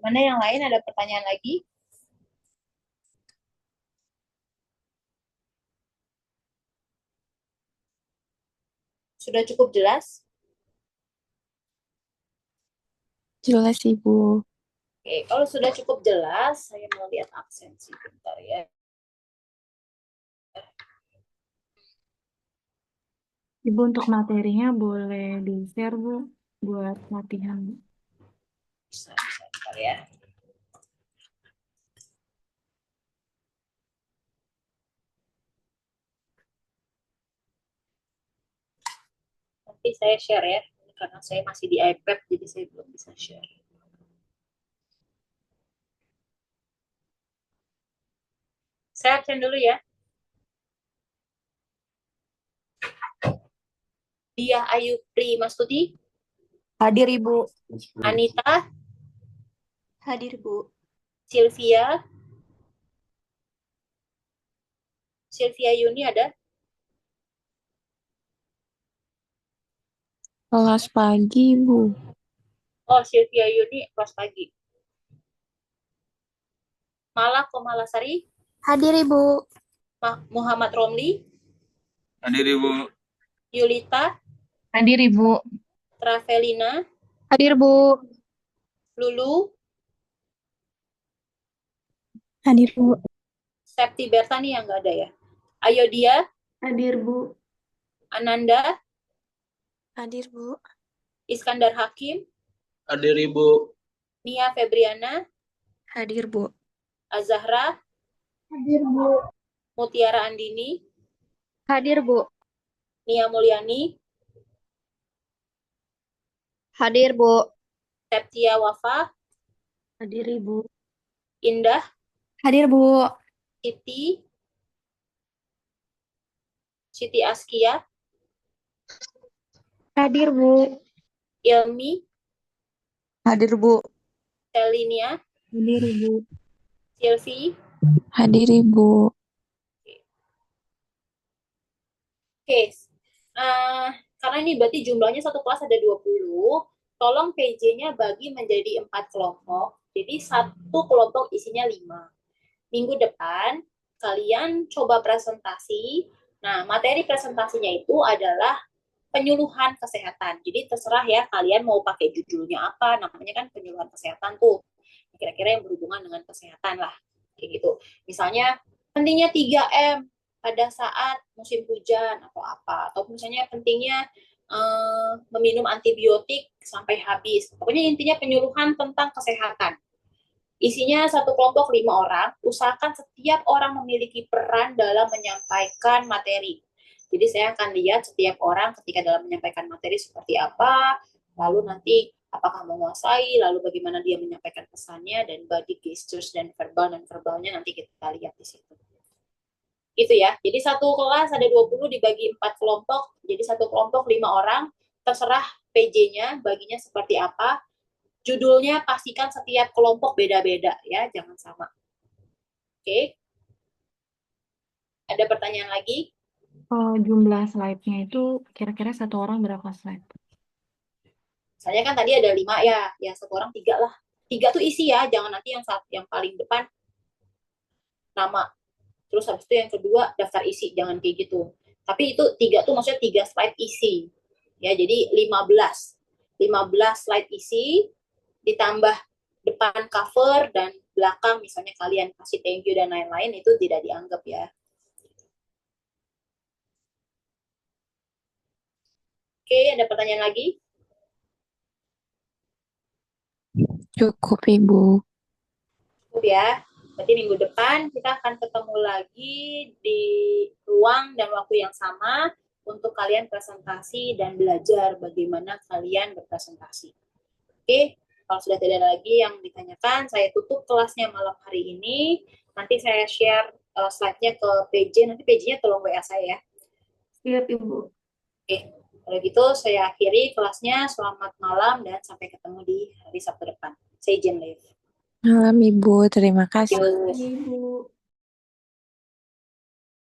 Mana yang lain ada pertanyaan lagi? Sudah cukup jelas? Jelas, Ibu. Oke, kalau sudah cukup jelas, saya mau lihat absensi bentar ya. Ibu untuk materinya boleh di-share, Bu, buat latihan. Bisa bentar ya. Nanti saya share ya, karena saya masih di iPad, jadi saya belum bisa share. Saya absen dulu ya. Dia Ayu Primastuti. Hadir, Ibu. Anita. Hadir, Bu. Sylvia. Sylvia Yuni ada? Kelas pagi, Bu. Oh, Sylvia Yuni kelas pagi. Mala Komalasari, Hadir Ibu. Muhammad Romli, Hadir Ibu. Yulita, Hadir Ibu. Travelina, Hadir Bu. Lulu, Hadir Bu. Septi Bertani yang nggak ada ya. Ayodia, Hadir Bu. Ananda, Hadir Bu. Iskandar Hakim, Hadir Ibu. Nia Febriana, Hadir Bu. Azahra, Hadir Bu. Mutiara Andini, Hadir Bu. Nia Mulyani, Hadir Bu. Septia Wafa, Hadir Ibu. Indah, Hadir Bu. Siti Askia, Hadir Bu. Ilmi, Hadir Bu. Selinia, Hadir Bu. Silvi. Hadir Ibu. Oke, karena ini berarti jumlahnya satu kelas ada 20, tolong PJ-nya bagi menjadi 4 kelompok. Jadi satu kelompok isinya 5. Minggu depan kalian coba presentasi. Nah, materi presentasinya itu adalah penyuluhan kesehatan. Jadi terserah ya kalian mau pakai judulnya apa, namanya kan penyuluhan kesehatan tuh. Kira-kira yang berhubungan dengan kesehatan lah. Kayak gitu. Misalnya pentingnya 3M pada saat musim hujan atau apa, atau misalnya pentingnya meminum antibiotik sampai habis. Pokoknya intinya penyuluhan tentang kesehatan. Isinya satu kelompok 5 orang, usahakan setiap orang memiliki peran dalam menyampaikan materi. Jadi saya akan lihat setiap orang ketika dalam menyampaikan materi seperti apa, lalu nanti apakah menguasai, lalu bagaimana dia menyampaikan pesannya, dan body gestures dan verbalnya nanti kita lihat di situ. Gitu ya. Jadi satu kelas ada 20 dibagi 4 kelompok. Jadi satu kelompok 5 orang, terserah PJ-nya baginya seperti apa. Judulnya pastikan setiap kelompok beda-beda ya, jangan sama. Oke. Ada pertanyaan lagi? Jumlah slide-nya itu kira-kira satu orang berapa slide? Saya kan tadi ada 5 ya satu orang 3 lah. 3 tuh isi ya, jangan nanti yang paling depan nama. Terus habis itu yang kedua daftar isi, jangan kayak gitu. Tapi itu 3 tuh maksudnya 3 slide isi. Ya, jadi 15 slide isi ditambah depan cover dan belakang misalnya kalian kasih thank you dan lain-lain, itu tidak dianggap ya. Oke, ada pertanyaan lagi? Cukup Ibu. Cukup ya. Berarti minggu depan kita akan ketemu lagi di ruang dan waktu yang sama untuk kalian presentasi dan belajar bagaimana kalian berpresentasi. Oke, kalau sudah tidak ada lagi yang ditanyakan, saya tutup kelasnya malam hari ini. Nanti saya share slide-nya ke PJ, nanti PJ-nya tolong WA saya ya. Siap, Ibu. Oke, kalau gitu saya akhiri kelasnya. Selamat malam dan sampai ketemu di hari Sabtu depan. Saya izin live. Malam Ibu, terima kasih. Yuk. Ibu.